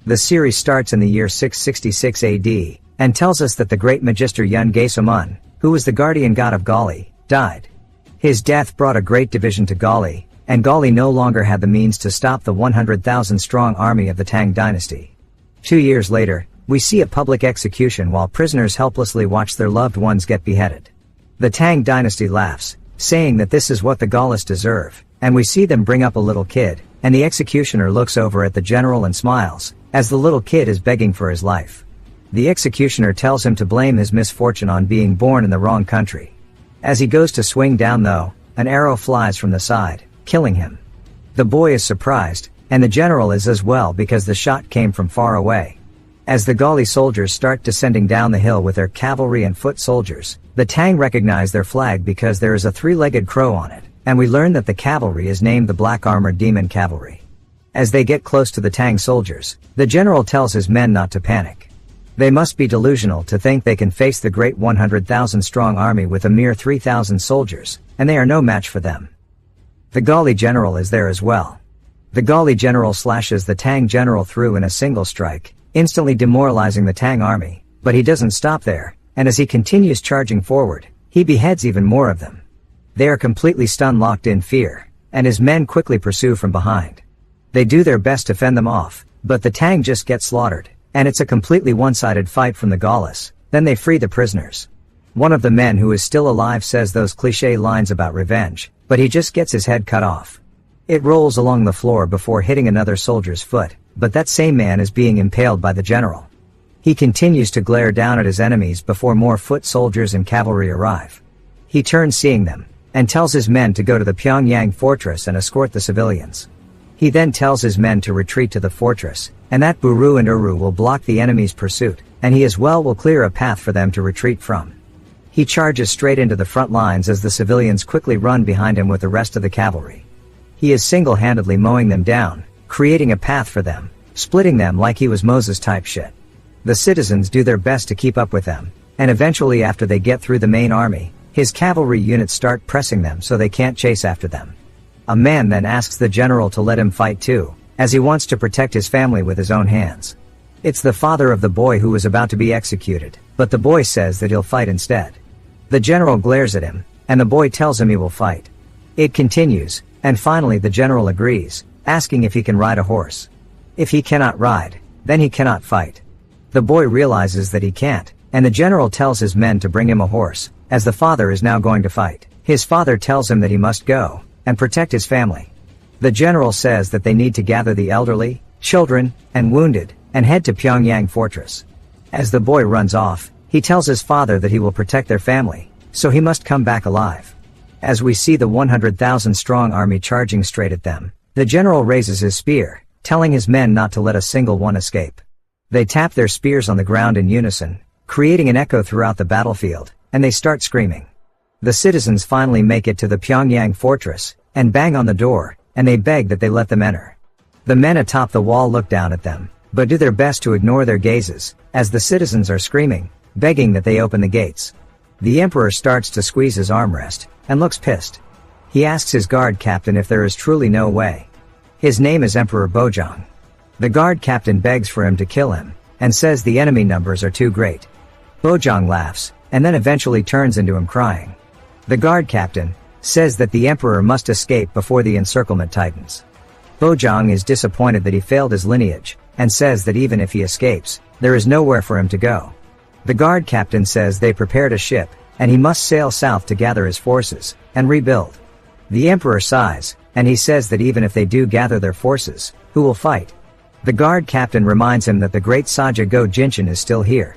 The series starts in the year 666 AD, and tells us that the great magister Yun Gaesomun, who was the guardian god of Gali, died. His death brought a great division to Gali, and Gali no longer had the means to stop the 100,000-strong army of the Tang dynasty. 2 years later, we see a public execution while prisoners helplessly watch their loved ones get beheaded. The Tang dynasty laughs, saying that this is what the Galis deserve, and we see them bring up a little kid, and the executioner looks over at the general and smiles, as the little kid is begging for his life. The executioner tells him to blame his misfortune on being born in the wrong country. As he goes to swing down though, an arrow flies from the side, killing him. The boy is surprised, and the general is as well because the shot came from far away. As the Gali soldiers start descending down the hill with their cavalry and foot soldiers, the Tang recognize their flag because there is a three-legged crow on it, and we learn that the cavalry is named the Black Armored Demon Cavalry. As they get close to the Tang soldiers, the general tells his men not to panic. They must be delusional to think they can face the great 100,000-strong army with a mere 3,000 soldiers, and they are no match for them. The Gali general is there as well. The Gali general slashes the Tang general through in a single strike, instantly demoralizing the Tang army, but he doesn't stop there, and as he continues charging forward, he beheads even more of them. They are completely stun locked in fear, and his men quickly pursue from behind. They do their best to fend them off, but the Tang just get slaughtered, and it's a completely one-sided fight from the Galis. Then they free the prisoners. One of the men who is still alive says those cliché lines about revenge, but he just gets his head cut off. It rolls along the floor before hitting another soldier's foot, but that same man is being impaled by the general. He continues to glare down at his enemies before more foot soldiers and cavalry arrive. He turns seeing them, and tells his men to go to the Pyongyang fortress and escort the civilians. He then tells his men to retreat to the fortress, and that Buru and Uru will block the enemy's pursuit, and he as well will clear a path for them to retreat from. He charges straight into the front lines as the civilians quickly run behind him with the rest of the cavalry. He is single-handedly mowing them down, creating a path for them, splitting them like he was Moses type shit. The citizens do their best to keep up with them, and eventually after they get through the main army, his cavalry units start pressing them so they can't chase after them. A man then asks the general to let him fight too, as he wants to protect his family with his own hands. It's the father of the boy who is about to be executed, but the boy says that he'll fight instead. The general glares at him, and the boy tells him he will fight. It continues, and finally the general agrees, asking if he can ride a horse. If he cannot ride, then he cannot fight. The boy realizes that he can't, and the general tells his men to bring him a horse, as the father is now going to fight. His father tells him that he must go, and protect his family. The general says that they need to gather the elderly, children, and wounded, and head to Pyongyang fortress. As the boy runs off, he tells his father that he will protect their family, so he must come back alive. As we see the 100,000-strong army charging straight at them, the general raises his spear, telling his men not to let a single one escape. They tap their spears on the ground in unison, creating an echo throughout the battlefield, and they start screaming. The citizens finally make it to the Pyongyang fortress, and bang on the door, and they beg that they let them enter. The men atop the wall look down at them, but do their best to ignore their gazes, as the citizens are screaming, begging that they open the gates. The emperor starts to squeeze his armrest, and looks pissed. He asks his guard captain if there is truly no way. His name is Emperor Bojang. The guard captain begs for him to kill him, and says the enemy numbers are too great. Bojang laughs, and then eventually turns into him crying. The guard captain says that the emperor must escape before the encirclement tightens. Bojang is disappointed that he failed his lineage, and says that even if he escapes, there is nowhere for him to go. The guard captain says they prepared a ship, and he must sail south to gather his forces, and rebuild. The emperor sighs, and he says that even if they do gather their forces, who will fight? The guard captain reminds him that the great Saga Go Jinshin is still here.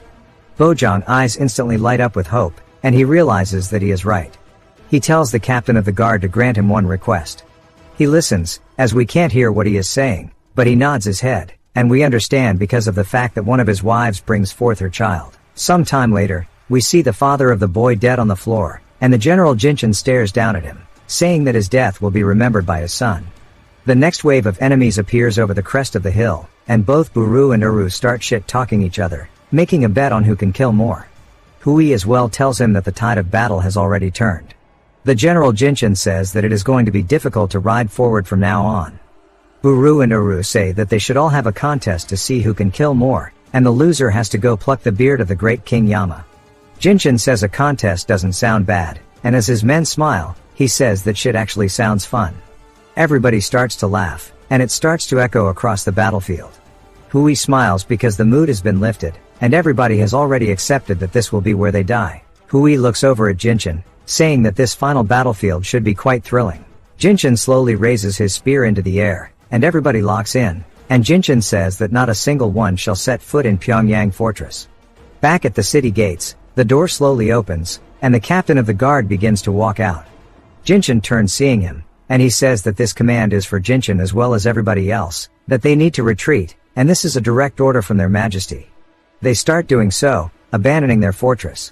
Bojang's eyes instantly light up with hope, and he realizes that he is right. He tells the captain of the guard to grant him one request. He listens, as we can't hear what he is saying, but he nods his head, and we understand because of the fact that one of his wives brings forth her child. Some time later, we see the father of the boy dead on the floor, and the General Jinshin stares down at him, saying that his death will be remembered by his son. The next wave of enemies appears over the crest of the hill, and both Buru and Uru start shit-talking each other, making a bet on who can kill more. Hui as well tells him that the tide of battle has already turned. The General Jinshin says that it is going to be difficult to ride forward from now on. Uru and Uru say that they should all have a contest to see who can kill more, and the loser has to go pluck the beard of the great King Yama. Jinshin says a contest doesn't sound bad, and as his men smile, he says that shit actually sounds fun. Everybody starts to laugh, and it starts to echo across the battlefield. Hui smiles because the mood has been lifted, and everybody has already accepted that this will be where they die. Hui looks over at Jinshin, saying that this final battlefield should be quite thrilling. Jinshin slowly raises his spear into the air, and everybody locks in, and Jinshin says that not a single one shall set foot in Pyongyang Fortress. Back at the city gates, the door slowly opens, and the captain of the guard begins to walk out. Jinshin turns seeing him, and he says that this command is for Jinshin as well as everybody else, that they need to retreat, and this is a direct order from their majesty. They start doing so, abandoning their fortress.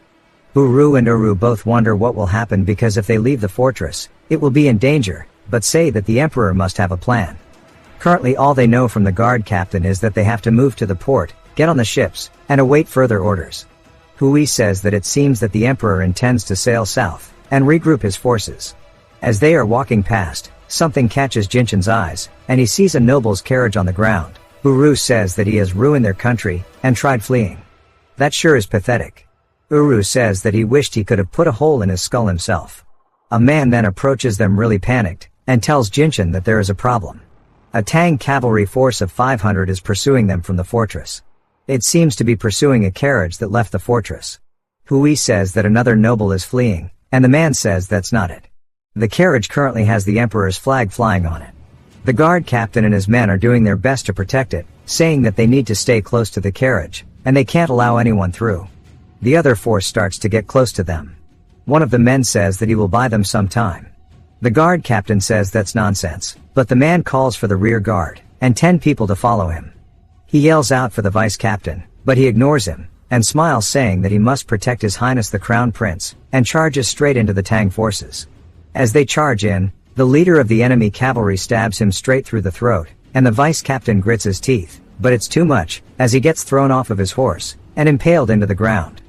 Uru and Uru both wonder what will happen because if they leave the fortress, it will be in danger, but say that the emperor must have a plan. Currently all they know from the guard captain is that they have to move to the port, get on the ships, and await further orders. Hui says that it seems that the emperor intends to sail south, and regroup his forces. As they are walking past, something catches Jinshin's eyes, and he sees a noble's carriage on the ground. Uru says that he has ruined their country, and tried fleeing. That sure is pathetic. Uru says that he wished he could have put a hole in his skull himself. A man then approaches them really panicked, and tells Jinshin that there is a problem. A Tang cavalry force of 500 is pursuing them from the fortress. It seems to be pursuing a carriage that left the fortress. Hui says that another noble is fleeing, and the man says that's not it. The carriage currently has the emperor's flag flying on it. The guard captain and his men are doing their best to protect it, saying that they need to stay close to the carriage, and they can't allow anyone through. The other force starts to get close to them. One of the men says that he will buy them some time. The guard captain says that's nonsense, but the man calls for the rear guard, and 10 people to follow him. He yells out for the vice captain, but he ignores him, and smiles saying that he must protect His Highness the Crown Prince, and charges straight into the Tang forces. As they charge in, the leader of the enemy cavalry stabs him straight through the throat, and the vice captain grits his teeth, but it's too much, as he gets thrown off of his horse, and impaled into the ground.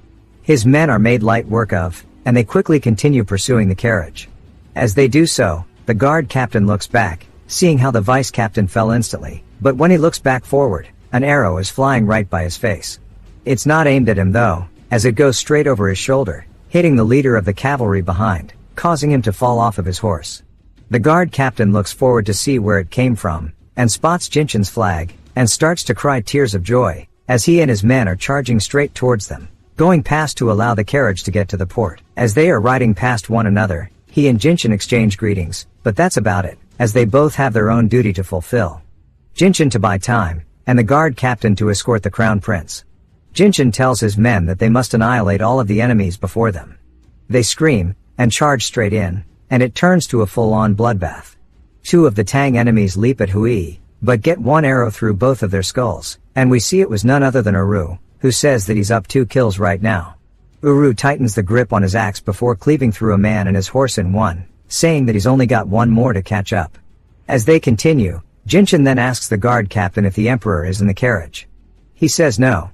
His men are made light work of, and they quickly continue pursuing the carriage. As they do so, the guard captain looks back, seeing how the vice captain fell instantly, but when he looks back forward, an arrow is flying right by his face. It's not aimed at him though, as it goes straight over his shoulder, hitting the leader of the cavalry behind, causing him to fall off of his horse. The guard captain looks forward to see where it came from, and spots Jinshin's flag, and starts to cry tears of joy, as he and his men are charging straight towards them, going past to allow the carriage to get to the port. As they are riding past one another, he and Jinshin exchange greetings, but that's about it, as they both have their own duty to fulfill. Jinshin to buy time, and the guard captain to escort the crown prince. Jinshin tells his men that they must annihilate all of the enemies before them. They scream, and charge straight in, and it turns to a full-on bloodbath. 2 of the Tang enemies leap at Hui, but get one arrow through both of their skulls, and we see it was none other than Uru, who says that he's up 2 kills right now. Uru tightens the grip on his axe before cleaving through a man and his horse in one, saying that he's only got one more to catch up. As they continue, Jinshin then asks the guard captain if the emperor is in the carriage. He says no.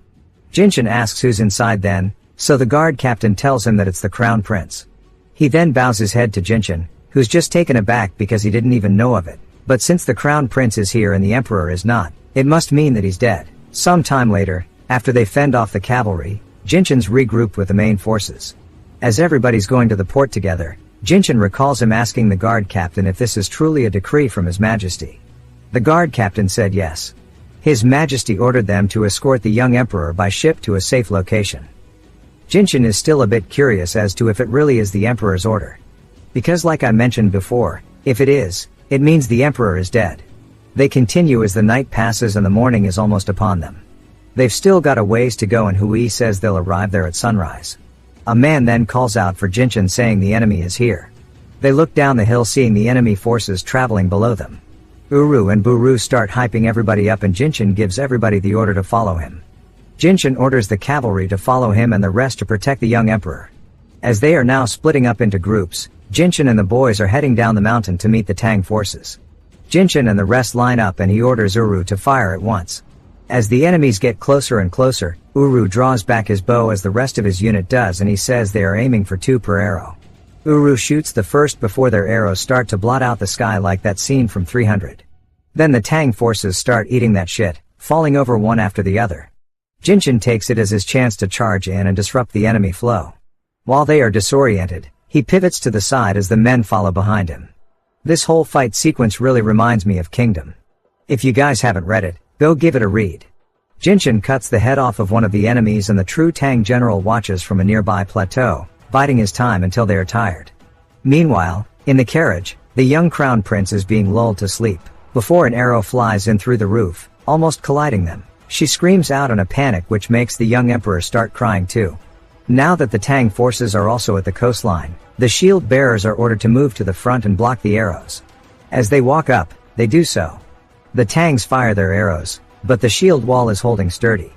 Jinshin asks who's inside then, so the guard captain tells him that it's the crown prince. He then bows his head to Jinshin, who's just taken aback because he didn't even know of it, but since the crown prince is here and the emperor is not, it must mean that he's dead. Some time later, after they fend off the cavalry, Jinshin's regrouped with the main forces. As everybody's going to the port together, Jinshin recalls him asking the guard captain if this is truly a decree from His Majesty. The guard captain said yes. His Majesty ordered them to escort the young emperor by ship to a safe location. Jinshin is still a bit curious as to if it really is the emperor's order. Because like I mentioned before, if it is, it means the emperor is dead. They continue as the night passes and the morning is almost upon them. They've still got a ways to go and Hui says they'll arrive there at sunrise. A man then calls out for Jinshin saying the enemy is here. They look down the hill seeing the enemy forces traveling below them. Uru and Buru start hyping everybody up and Jinshin gives everybody the order to follow him. Jinshin orders the cavalry to follow him and the rest to protect the young emperor. As they are now splitting up into groups, Jinshin and the boys are heading down the mountain to meet the Tang forces. Jinshin and the rest line up and he orders Uru to fire at once. As the enemies get closer and closer, Uru draws back his bow as the rest of his unit does and he says they are aiming for 2 per arrow. Uru shoots the first before their arrows start to blot out the sky like that scene from 300. Then the Tang forces start eating that shit, falling over one after the other. Jinchen takes it as his chance to charge in and disrupt the enemy flow. While they are disoriented, he pivots to the side as the men follow behind him. This whole fight sequence really reminds me of Kingdom. If you guys haven't read it, go give it a read. Jinchen cuts the head off of one of the enemies and the true Tang general watches from a nearby plateau, biding his time until they are tired. Meanwhile, in the carriage, the young crown prince is being lulled to sleep, before an arrow flies in through the roof, almost colliding them. She screams out in a panic which makes the young emperor start crying too. Now that the Tang forces are also at the coastline, the shield bearers are ordered to move to the front and block the arrows. As they walk up, they do so. The Tangs fire their arrows, but the shield wall is holding sturdy.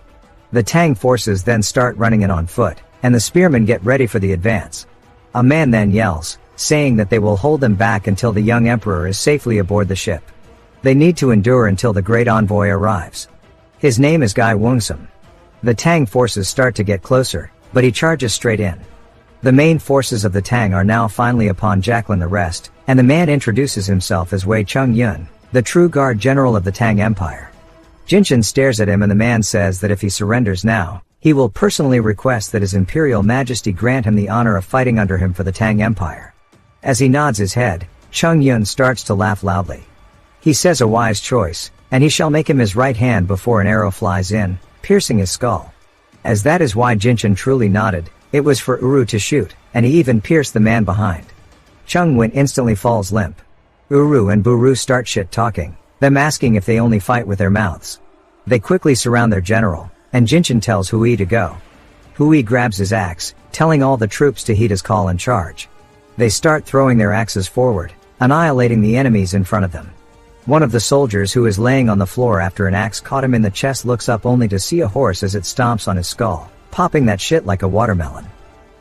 The Tang forces then start running in on foot, and the spearmen get ready for the advance. A man then yells, saying that they will hold them back until the young emperor is safely aboard the ship. They need to endure until the great envoy arrives. His name is Gai Wungsum. The Tang forces start to get closer, but he charges straight in. The main forces of the Tang are now finally upon Jacqueline the rest, and the man introduces himself as Wei Chung Yun, the true guard general of the Tang Empire. Jinchen stares at him and the man says that if he surrenders now, he will personally request that His Imperial Majesty grant him the honor of fighting under him for the Tang Empire. As he nods his head, Chung Yun starts to laugh loudly. He says a wise choice, and he shall make him his right hand before an arrow flies in, piercing his skull. As that is why Jinchen truly nodded, it was for Uru to shoot, and he even pierced the man behind. Chung Wen instantly falls limp. Uru and Buru start shit-talking, them asking if they only fight with their mouths. They quickly surround their general, and Jinchen tells Hui to go. Hui grabs his axe, telling all the troops to heed his call and charge. They start throwing their axes forward, annihilating the enemies in front of them. One of the soldiers who is laying on the floor after an axe caught him in the chest looks up only to see a horse as it stomps on his skull, popping that shit like a watermelon.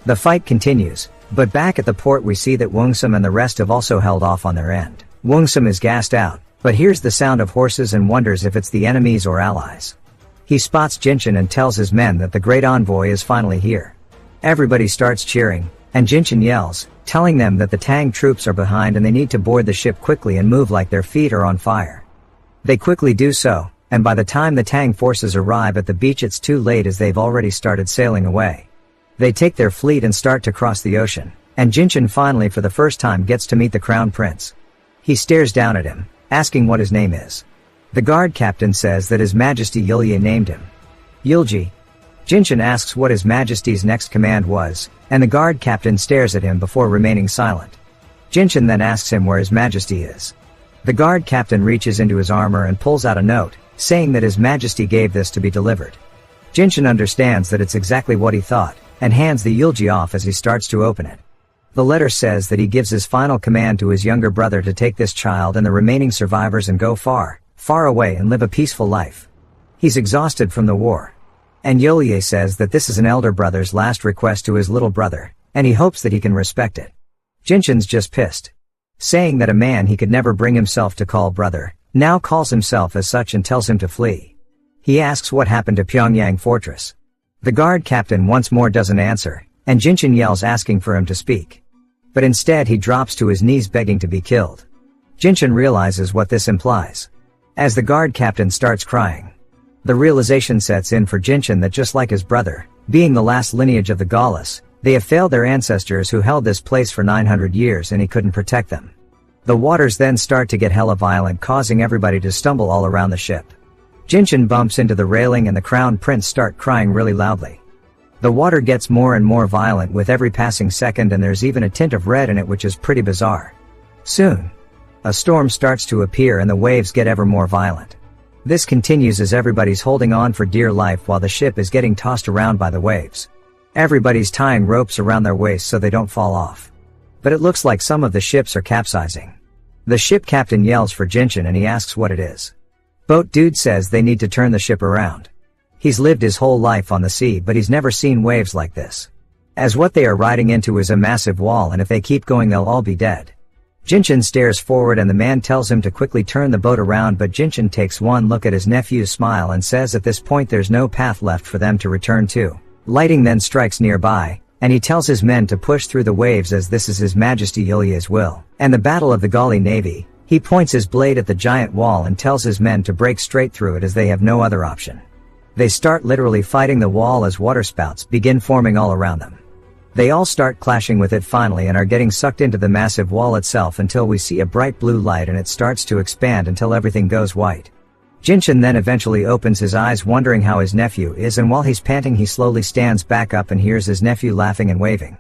The fight continues, but back at the port we see that Wungsum and the rest have also held off on their end. Wungsum is gassed out, but hears the sound of horses and wonders if it's the enemies or allies. He spots Jinchen and tells his men that the great envoy is finally here. Everybody starts cheering, and Jinchen yells, telling them that the Tang troops are behind and they need to board the ship quickly and move like their feet are on fire. They quickly do so, and by the time the Tang forces arrive at the beach it's too late as they've already started sailing away. They take their fleet and start to cross the ocean, and Jinchen finally for the first time gets to meet the crown prince. He stares down at him, asking what his name is. The guard captain says that His Majesty Yulye named him Yulji. Jinchen asks what His Majesty's next command was, and the guard captain stares at him before remaining silent. Jinchen then asks him where His Majesty is. The guard captain reaches into his armor and pulls out a note, saying that His Majesty gave this to be delivered. Jinchen understands that it's exactly what he thought, and hands the Yulji off as he starts to open it. The letter says that he gives his final command to his younger brother to take this child and the remaining survivors and go far, far away and live a peaceful life. He's exhausted from the war. And Yulye says that this is an elder brother's last request to his little brother, and he hopes that he can respect it. Jinchen's just pissed. Saying that a man he could never bring himself to call brother, now calls himself as such and tells him to flee. He asks what happened to Pyongyang Fortress. The guard captain once more doesn't answer, and Jinchen yells asking for him to speak. But instead he drops to his knees begging to be killed. Jinchen realizes what this implies. As the guard captain starts crying, the realization sets in for Jinchen that just like his brother, being the last lineage of the Gaulis, they have failed their ancestors who held this place for 900 years and he couldn't protect them. The waters then start to get hella violent, causing everybody to stumble all around the ship. Jinchen bumps into the railing and the crown prince start crying really loudly. The water gets more and more violent with every passing second and there's even a tint of red in it which is pretty bizarre. Soon, a storm starts to appear and the waves get ever more violent. This continues as everybody's holding on for dear life while the ship is getting tossed around by the waves. Everybody's tying ropes around their waists so they don't fall off. But it looks like some of the ships are capsizing. The ship captain yells for Jinchen and he asks what it is. Boat dude says they need to turn the ship around. He's lived his whole life on the sea but he's never seen waves like this. As what they are riding into is a massive wall and if they keep going they'll all be dead. Jinchen stares forward and the man tells him to quickly turn the boat around but Jinchen takes one look at his nephew's smile and says at this point there's no path left for them to return to. Lighting then strikes nearby, and he tells his men to push through the waves as this is His Majesty Yulye's will. And the Battle of the Gali Navy, He points his blade at the giant wall and tells his men to break straight through it as they have no other option. They start literally fighting the wall as waterspouts begin forming all around them. They all start clashing with it finally and are getting sucked into the massive wall itself until we see a bright blue light and it starts to expand until everything goes white. Jinshin then eventually opens his eyes wondering how his nephew is, and while he's panting he slowly stands back up and hears his nephew laughing and waving.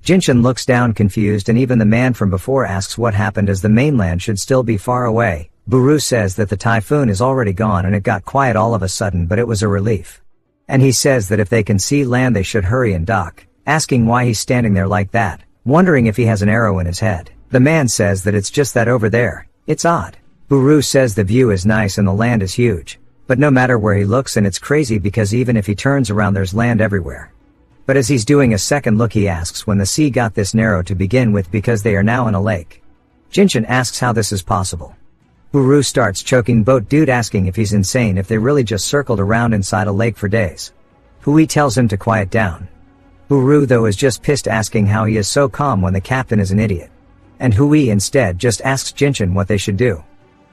Jinshin looks down confused, and even the man from before asks what happened as the mainland should still be far away. Buru says that the typhoon is already gone and it got quiet all of a sudden, but it was a relief. And he says that if they can see land they should hurry and dock, asking why he's standing there like that, wondering if he has an arrow in his head. The man says that it's just that over there, it's odd. Buru says the view is nice and the land is huge, but no matter where he looks, and it's crazy because even if he turns around there's land everywhere. But as he's doing a second look he asks when the sea got this narrow to begin with, because they are now in a lake. Jinshin asks how this is possible. Buru starts choking boat dude, asking if he's insane if they really just circled around inside a lake for days. Hui tells him to quiet down. Buru though is just pissed, asking how he is so calm when the captain is an idiot. And Hui instead just asks Jinshin what they should do.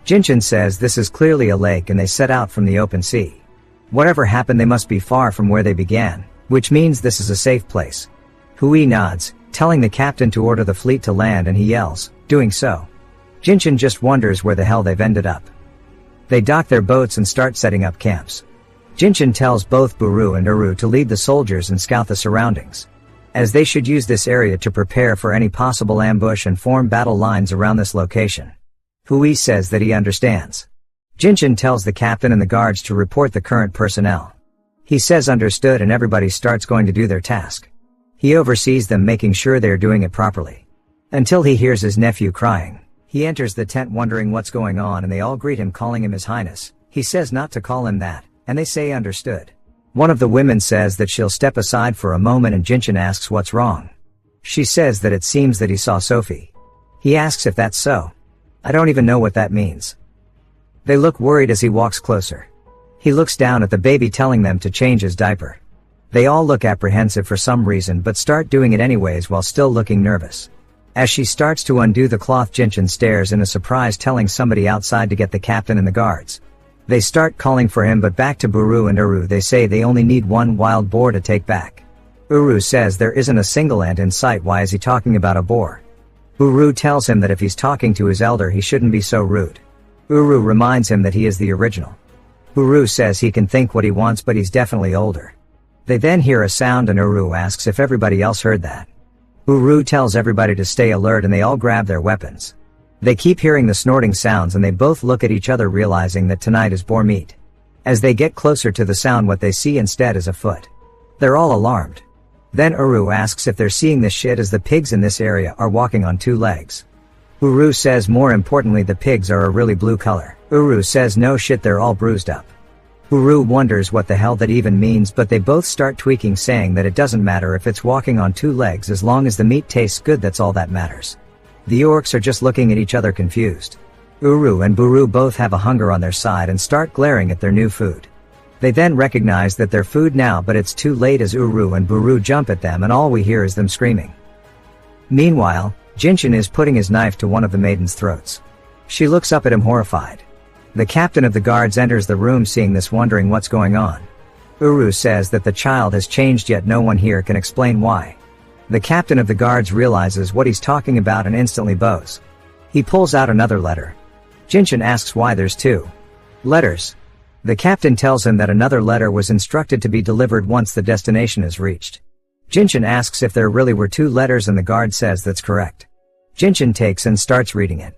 Jinshin says this is clearly a lake and they set out from the open sea. Whatever happened they must be far from where they began, which means this is a safe place. Hui nods, telling the captain to order the fleet to land, and he yells, doing so. Jinshin just wonders where the hell they've ended up. They dock their boats and start setting up camps. Jinshin tells both Buru and Uru to lead the soldiers and scout the surroundings, as they should use this area to prepare for any possible ambush and form battle lines around this location. Hui says that he understands. Jinshin tells the captain and the guards to report the current personnel. He says understood, and everybody starts going to do their task. He oversees them, making sure they are doing it properly. Until he hears his nephew crying. He enters the tent wondering what's going on, and they all greet him calling him His Highness. He says not to call him that, and they say understood. One of the women says that she'll step aside for a moment, and Jinshin asks what's wrong. She says that it seems that he saw Sophie. He asks if that's so. I don't even know what that means. They look worried as he walks closer. He looks down at the baby, telling them to change his diaper. They all look apprehensive for some reason but start doing it anyways while still looking nervous. As she starts to undo the cloth, Jinshin stares in a surprise, telling somebody outside to get the captain and the guards. They start calling for him, but back to Buru and Uru they say they only need one wild boar to take back. Uru says there isn't a single ant in sight, why is he talking about a boar? Buru tells him that if he's talking to his elder he shouldn't be so rude. Uru reminds him that he is the original. Buru says he can think what he wants but he's definitely older. They then hear a sound and Uru asks if everybody else heard that. Uru tells everybody to stay alert and they all grab their weapons. They keep hearing the snorting sounds and they both look at each other, realizing that tonight is boar meat. As they get closer to the sound, what they see instead is a foot. They're all alarmed. Then Uru asks if they're seeing this shit as the pigs in this area are walking on 2 legs. Uru says more importantly the pigs are a really blue color. Uru says no shit, they're all bruised up. Uru wonders what the hell that even means, but they both start tweaking, saying that it doesn't matter if it's walking on 2 legs as long as the meat tastes good, that's all that matters. The orcs are just looking at each other confused. Uru and Buru both have a hunger on their side and start glaring at their new food. They then recognize that they're food now, but it's too late as Uru and Buru jump at them and all we hear is them screaming. Meanwhile, Jinshin is putting his knife to one of the maidens' throats. She looks up at him horrified. The captain of the guards enters the room, seeing this, wondering what's going on. Uru says that the child has changed, yet no one here can explain why. The captain of the guards realizes what he's talking about and instantly bows. He pulls out another letter. Jinshin asks why there's 2 letters. The captain tells him that another letter was instructed to be delivered once the destination is reached. Jinshin asks if there really were 2 letters and the guard says that's correct. Jinshin takes and starts reading it.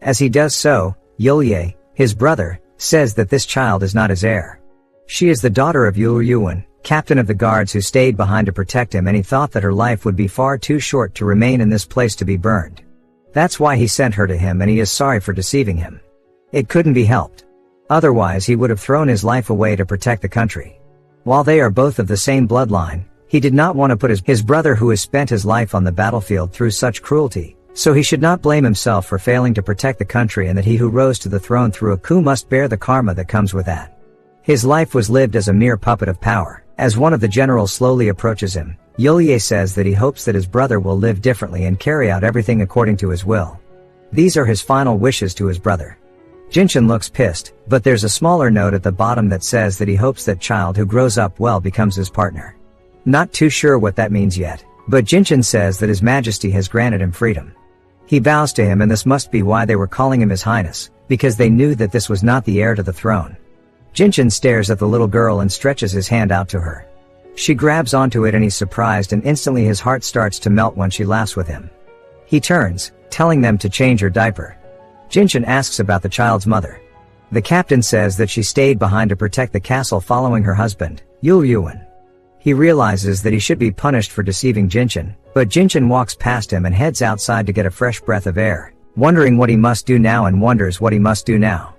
As he does so, Yulye, his brother, says that this child is not his heir. She is the daughter of Yuan, captain of the guards, who stayed behind to protect him, and he thought that her life would be far too short to remain in this place to be burned. That's why he sent her to him, and he is sorry for deceiving him. It couldn't be helped. Otherwise he would have thrown his life away to protect the country. While they are both of the same bloodline, he did not want to put his brother, who has spent his life on the battlefield, through such cruelty, so he should not blame himself for failing to protect the country, and that he who rose to the throne through a coup must bear the karma that comes with that. His life was lived as a mere puppet of power. As one of the generals slowly approaches him, Yulye says that he hopes that his brother will live differently and carry out everything according to his will. These are his final wishes to his brother. Jinshin looks pissed, but there's a smaller note at the bottom that says that he hopes that child who grows up well becomes his partner. Not too sure what that means yet, but Jinshin says that His Majesty has granted him freedom. He bows to him, and this must be why they were calling him His Highness, because they knew that this was not the heir to the throne. Jinshin stares at the little girl and stretches his hand out to her. She grabs onto it and he's surprised, and instantly his heart starts to melt when she laughs with him. He turns, telling them to change her diaper. Jinshin asks about the child's mother. The captain says that she stayed behind to protect the castle following her husband, Yul Yuan. He realizes that he should be punished for deceiving Jinshin, but Jinshin walks past him and heads outside to get a fresh breath of air, wondering what he must do now and wonders what he must do now.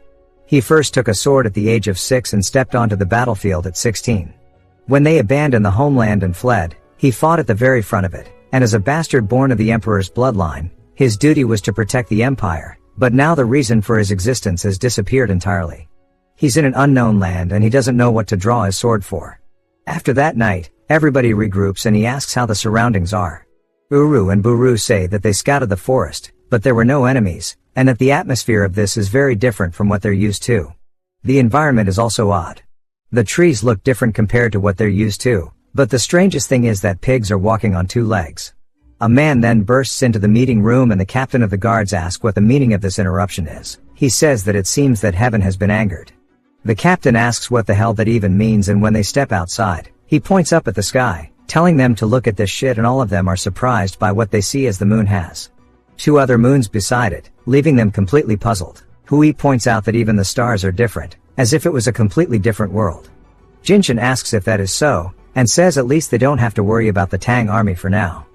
He first took a sword at the age of 6 and stepped onto the battlefield at 16. When they abandoned the homeland and fled, he fought at the very front of it, and as a bastard born of the Emperor's bloodline, his duty was to protect the Empire, but now the reason for his existence has disappeared entirely. He's in an unknown land and he doesn't know what to draw his sword for. After that night, everybody regroups and he asks how the surroundings are. Uru and Buru say that they scouted the forest, but there were no enemies, and that the atmosphere of this is very different from what they're used to. The environment is also odd. The trees look different compared to what they're used to, but the strangest thing is that pigs are walking on 2 legs. A man then bursts into the meeting room and the captain of the guards asks what the meaning of this interruption is. He says that it seems that heaven has been angered. The captain asks what the hell that even means, and when they step outside, he points up at the sky, telling them to look at this shit, and all of them are surprised by what they see as the moon has 2 other moons beside it, leaving them completely puzzled. Hui points out that even the stars are different, as if it was a completely different world. Jinshin asks if that is so, and says at least they don't have to worry about the Tang army for now.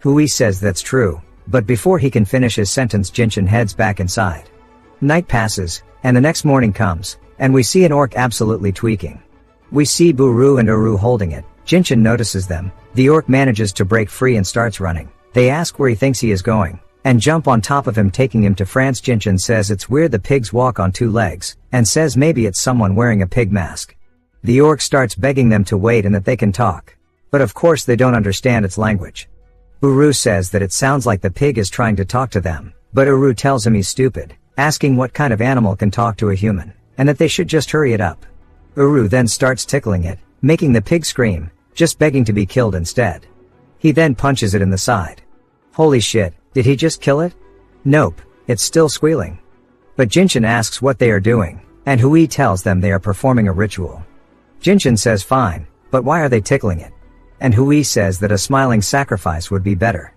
Hui says that's true, but before he can finish his sentence, Jinshin heads back inside. Night passes, and the next morning comes, and we see an orc absolutely tweaking. We see Buru and Uru holding it. Jinshin notices them. The orc manages to break free and starts running. They ask where he thinks he is going, and jump on top of him, taking him to France. Jinshin says it's weird the pigs walk on 2 legs, and says maybe it's someone wearing a pig mask. The orc starts begging them to wait and that they can talk. But of course they don't understand its language. Uru says that it sounds like the pig is trying to talk to them, but Uru tells him he's stupid, asking what kind of animal can talk to a human, and that they should just hurry it up. Uru then starts tickling it, making the pig scream, just begging to be killed instead. He then punches it in the side. Holy shit, did he just kill it? Nope, it's still squealing. But Jinshin asks what they are doing, and Hui tells them they are performing a ritual. Jinshin says fine, but why are they tickling it? And Hui says that a smiling sacrifice would be better.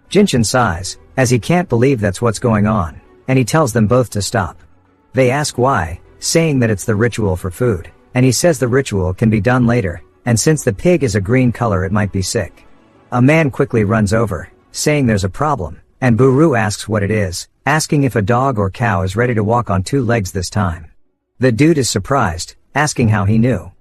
Jinshin sighs, as he can't believe that's what's going on, and he tells them both to stop. They ask why, saying that it's the ritual for food, and he says the ritual can be done later, and since the pig is a green color it might be sick. A man quickly runs over, saying there's a problem, and Buru asks what it is, asking if a dog or cow is ready to walk on 2 legs this time. The dude is surprised, asking how he knew.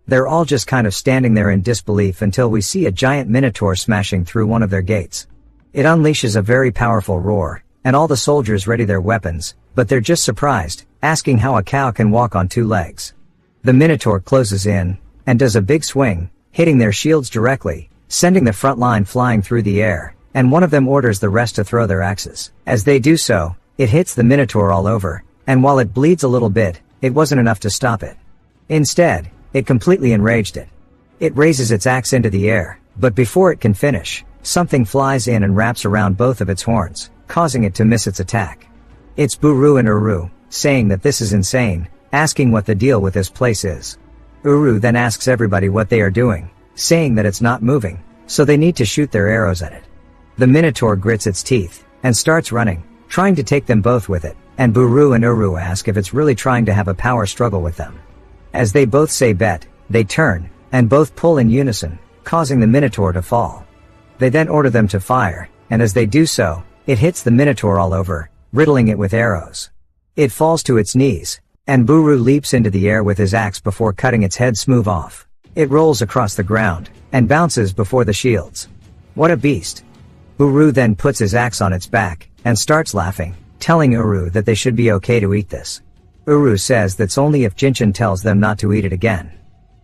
They're all just kind of standing there in disbelief until we see a giant minotaur smashing through one of their gates. It unleashes a very powerful roar, and all the soldiers ready their weapons, but they're just surprised, asking how a cow can walk on 2 legs. The minotaur closes in, and does a big swing, hitting their shields directly, sending the front line flying through the air, and one of them orders the rest to throw their axes. As they do so, it hits the minotaur all over, and while it bleeds a little bit, it wasn't enough to stop it. Instead, it completely enraged it. It raises its axe into the air, but before it can finish, something flies in and wraps around both of its horns, causing it to miss its attack. It's Buru and Uru, saying that this is insane, asking what the deal with this place is. Uru then asks everybody what they are doing, saying that it's not moving, so they need to shoot their arrows at it. The minotaur grits its teeth, and starts running, trying to take them both with it, and Buru and Uru ask if it's really trying to have a power struggle with them. As they both say bet, they turn, and both pull in unison, causing the minotaur to fall. They then order them to fire, and as they do so, it hits the minotaur all over, riddling it with arrows. It falls to its knees, and Buru leaps into the air with his axe before cutting its head smooth off. It rolls across the ground, and bounces before the shields. What a beast. Buru then puts his axe on its back, and starts laughing, telling Uru that they should be okay to eat this. Uru says that's only if Jinshin tells them not to eat it again.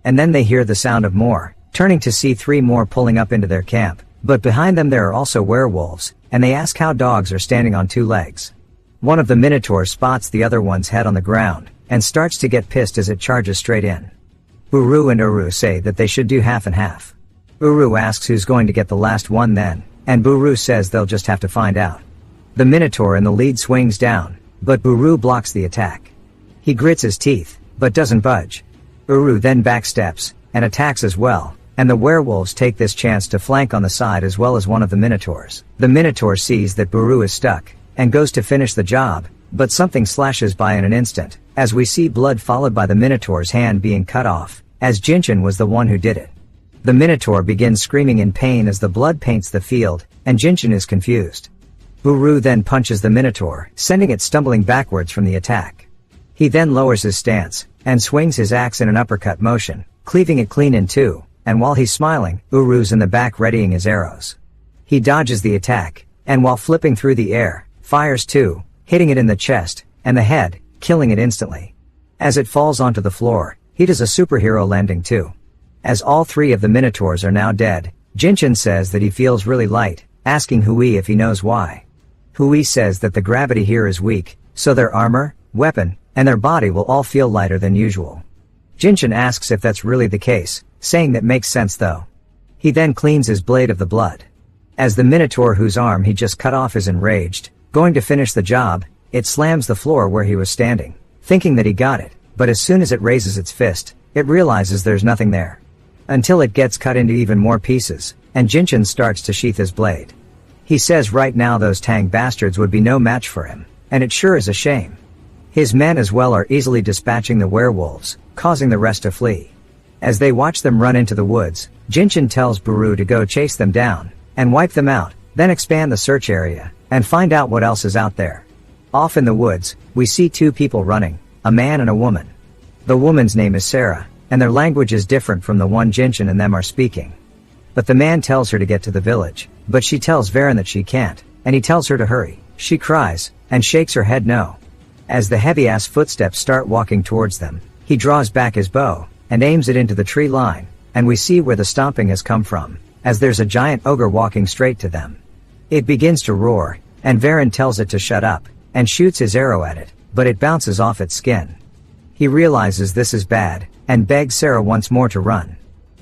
And then they hear the sound of more, turning to see 3 more pulling up into their camp, but behind them there are also werewolves, and they ask how dogs are standing on 2 legs. One of the minotaurs spots the other one's head on the ground, and starts to get pissed as it charges straight in. Uru and Uru say that they should do half and half. Uru asks who's going to get the last one then, and Buru says they'll just have to find out. The minotaur in the lead swings down, but Uru blocks the attack. He grits his teeth, but doesn't budge. Uru then backsteps, and attacks as well, and the werewolves take this chance to flank on the side as well as one of the minotaurs. The minotaur sees that Buru is stuck, and goes to finish the job, but something slashes by in an instant, as we see blood followed by the minotaur's hand being cut off, as Jinshin was the one who did it. The minotaur begins screaming in pain as the blood paints the field, and Jinshin is confused. Uru then punches the minotaur, sending it stumbling backwards from the attack. He then lowers his stance, and swings his axe in an uppercut motion, cleaving it clean in two, and while he's smiling, Uru's in the back readying his arrows. He dodges the attack, and while flipping through the air, fires two, hitting it in the chest, and the head, killing it instantly. As it falls onto the floor, he does a superhero landing too. As all three of the minotaurs are now dead, Jinshin says that he feels really light, asking Hui if he knows why. Hui says that the gravity here is weak, so their armor, weapon, and their body will all feel lighter than usual. Jinshin asks if that's really the case, saying that makes sense though. He then cleans his blade of the blood. As the minotaur whose arm he just cut off is enraged, going to finish the job, it slams the floor where he was standing, thinking that he got it, but as soon as it raises its fist, it realizes there's nothing there. Until it gets cut into even more pieces, and Jinshin starts to sheath his blade. He says right now those Tang bastards would be no match for him, and it sure is a shame. His men as well are easily dispatching the werewolves, causing the rest to flee. As they watch them run into the woods, Jinshin tells Buru to go chase them down, and wipe them out, then expand the search area, and find out what else is out there. Off in the woods, we see two people running, a man and a woman. The woman's name is Sarah, and their language is different from the one Jinshin and them are speaking. But the man tells her to get to the village, but she tells Varen that she can't, and he tells her to hurry. She cries, and shakes her head no. As the heavy-ass footsteps start walking towards them, he draws back his bow, and aims it into the tree line, and we see where the stomping has come from, as there's a giant ogre walking straight to them. It begins to roar, and Varen tells it to shut up, and shoots his arrow at it, but it bounces off its skin. He realizes this is bad, and begs Sarah once more to run.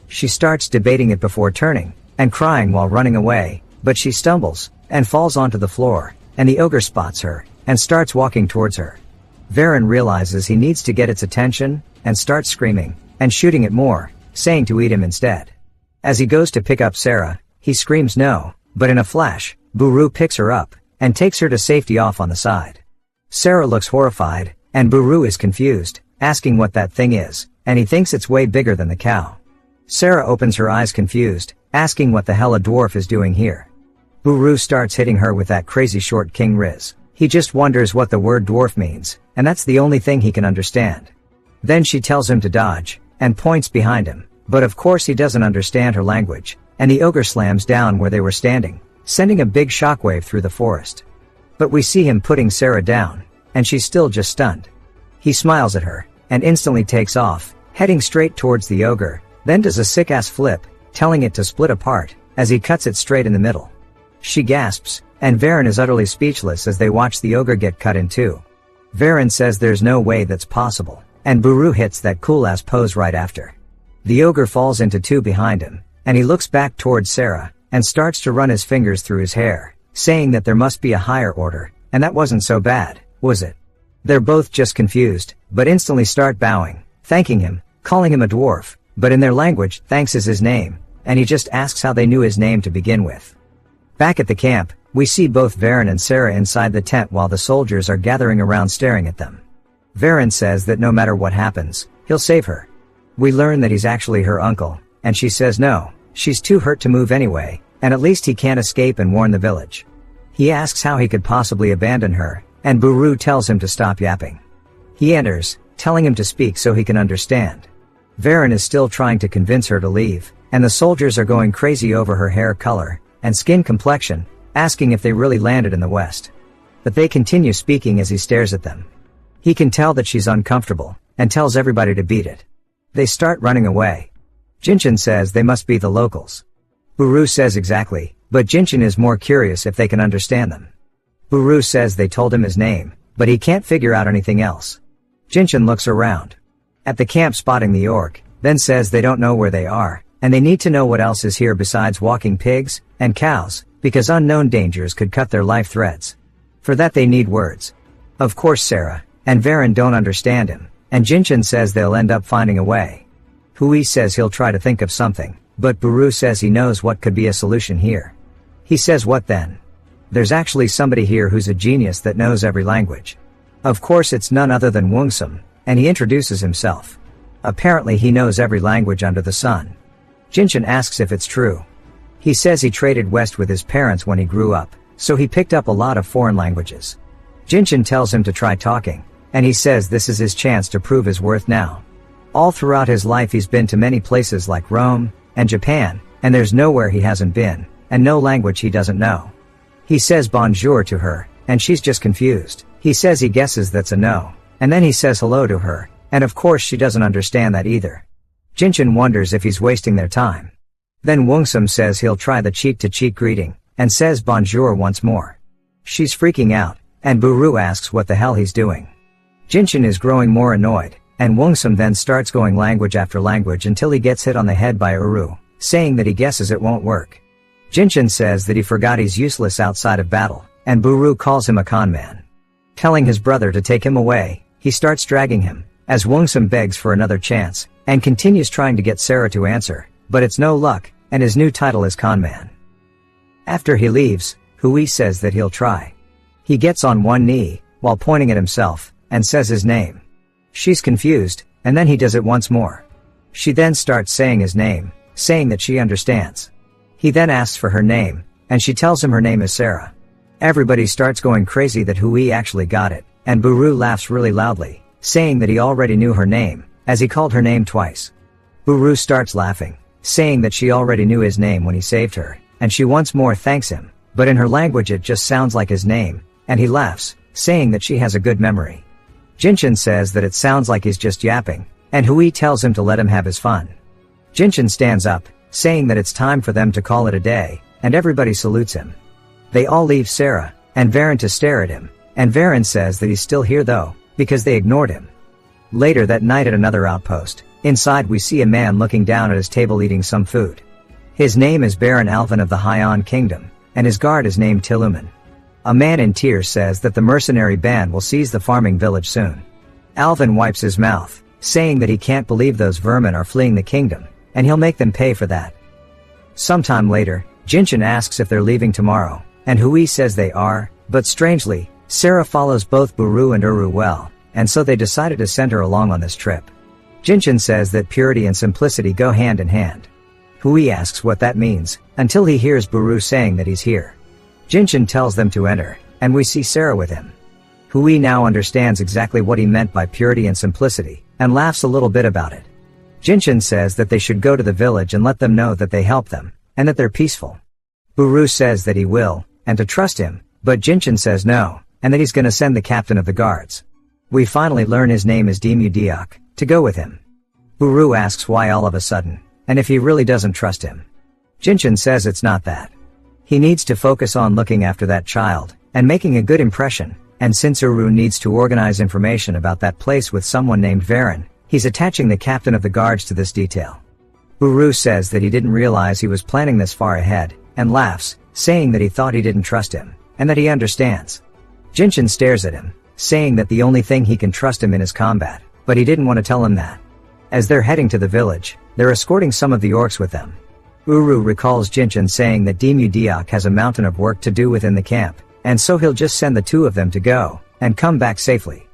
She starts debating it before turning, and crying while running away, but she stumbles, and falls onto the floor, and the ogre spots her, and starts walking towards her. Varen realizes he needs to get its attention, and starts screaming, and shooting it more, saying to eat him instead. As he goes to pick up Sarah, he screams no, but in a flash, Buru picks her up, and takes her to safety off on the side. Sarah looks horrified, and Buru is confused, asking what that thing is, and he thinks it's way bigger than the cow. Sarah opens her eyes confused, asking what the hell a dwarf is doing here. Buru starts hitting her with that crazy short King Riz. He just wonders what the word dwarf means, and that's the only thing he can understand. Then she tells him to dodge, and points behind him, but of course he doesn't understand her language, and the ogre slams down where they were standing, sending a big shockwave through the forest. But we see him putting Sarah down, and she's still just stunned. He smiles at her, and instantly takes off, heading straight towards the ogre, then does a sick-ass flip, telling it to split apart, as he cuts it straight in the middle. She gasps, and Varen is utterly speechless as they watch the ogre get cut in two. Varen says there's no way that's possible, and Buru hits that cool-ass pose right after. The ogre falls into two behind him, and he looks back towards Sarah, and starts to run his fingers through his hair, saying that there must be a higher order, and that wasn't so bad, was it? They're both just confused, but instantly start bowing, thanking him, calling him a dwarf, but in their language, thanks is his name, and he just asks how they knew his name to begin with. Back at the camp, we see both Varen and Sarah inside the tent while the soldiers are gathering around staring at them. Varen says that no matter what happens, he'll save her. We learn that he's actually her uncle, and she says no, she's too hurt to move anyway, and at least he can't escape and warn the village. He asks how he could possibly abandon her, and Buru tells him to stop yapping. He enters, telling him to speak so he can understand. Varen is still trying to convince her to leave, and the soldiers are going crazy over her hair color and skin complexion, asking if they really landed in the West. But they continue speaking as he stares at them. He can tell that she's uncomfortable, and tells everybody to beat it. They start running away. Jinshin says they must be the locals. Buru says exactly, but Jinshin is more curious if they can understand them. Buru says they told him his name, but he can't figure out anything else. Jinshin looks around at the camp, spotting the orc, then says they don't know where they are, and they need to know what else is here besides walking pigs and cows, because unknown dangers could cut their life threads. For that they need words. Of course Sarah and Varen don't understand him, and Jinshin says they'll end up finding a way. Hui says he'll try to think of something, but Buru says he knows what could be a solution here. He says, what then? There's actually somebody here who's a genius that knows every language. Of course it's none other than Wungsum, and he introduces himself. Apparently he knows every language under the sun. Jinshin asks if it's true. He says he traded west with his parents when he grew up, so he picked up a lot of foreign languages. Jinshin tells him to try talking, and he says this is his chance to prove his worth now. All throughout his life he's been to many places like Rome and Japan, and there's nowhere he hasn't been, and no language he doesn't know. He says bonjour to her, and she's just confused. He says he guesses that's a no, and then he says hello to her, and of course she doesn't understand that either. Jinshin wonders if he's wasting their time. Then Wungsum says he'll try the cheek-to-cheek greeting, and says bonjour once more. She's freaking out, and Buru asks what the hell he's doing. Jinshin is growing more annoyed, and Wungsum then starts going language after language until he gets hit on the head by Uru, saying that he guesses it won't work. Jinshin says that he forgot he's useless outside of battle, and Buru calls him a con man. Telling his brother to take him away, he starts dragging him, as Wungsum begs for another chance, and continues trying to get Sarah to answer, but it's no luck, and his new title is con man. After he leaves, Hui says that he'll try. He gets on one knee, while pointing at himself, and says his name. She's confused, and then he does it once more. She then starts saying his name, saying that she understands. He then asks for her name, and she tells him her name is Sarah. Everybody starts going crazy that Hui actually got it, and Buru laughs really loudly, saying that he already knew her name, as he called her name twice. Buru starts laughing, saying that she already knew his name when he saved her, and she once more thanks him, but in her language it just sounds like his name, and he laughs, saying that she has a good memory. Jinshin says that it sounds like he's just yapping, and Hui tells him to let him have his fun. Jinshin stands up, saying that it's time for them to call it a day, and everybody salutes him. They all leave Sarah and Varen to stare at him, and Varen says that he's still here though, because they ignored him. Later that night at another outpost, inside we see a man looking down at his table eating some food. His name is Baron Alvin of the High-On Kingdom, and his guard is named Tilluman. A man in tears says that the mercenary band will seize the farming village soon. Alvin wipes his mouth, saying that he can't believe those vermin are fleeing the kingdom, and he'll make them pay for that. Sometime later, Jinshin asks if they're leaving tomorrow, and Hui says they are, but strangely, Sarah follows both Buru and Uru well, and so they decided to send her along on this trip. Jinshin says that purity and simplicity go hand in hand. Hui asks what that means, until he hears Buru saying that he's here. Jinshin tells them to enter, and we see Sarah with him. Hui now understands exactly what he meant by purity and simplicity, and laughs a little bit about it. Jinshin says that they should go to the village and let them know that they help them, and that they're peaceful. Buru says that he will, and to trust him, but Jinshin says no, and that he's gonna send the captain of the guards. We finally learn his name is Demu Diok, to go with him. Buru asks why all of a sudden, and if he really doesn't trust him. Jinshin says it's not that. He needs to focus on looking after that child, and making a good impression, and since Uru needs to organize information about that place with someone named Varen, he's attaching the captain of the guards to this detail. Buru says that he didn't realize he was planning this far ahead, and laughs, saying that he thought he didn't trust him, and that he understands. Jinshin stares at him, saying that the only thing he can trust him in is combat, but he didn't want to tell him that. As they're heading to the village, they're escorting some of the orcs with them. Uru recalls Jinshin saying that Demu Diok has a mountain of work to do within the camp, and so he'll just send the two of them to go, and come back safely.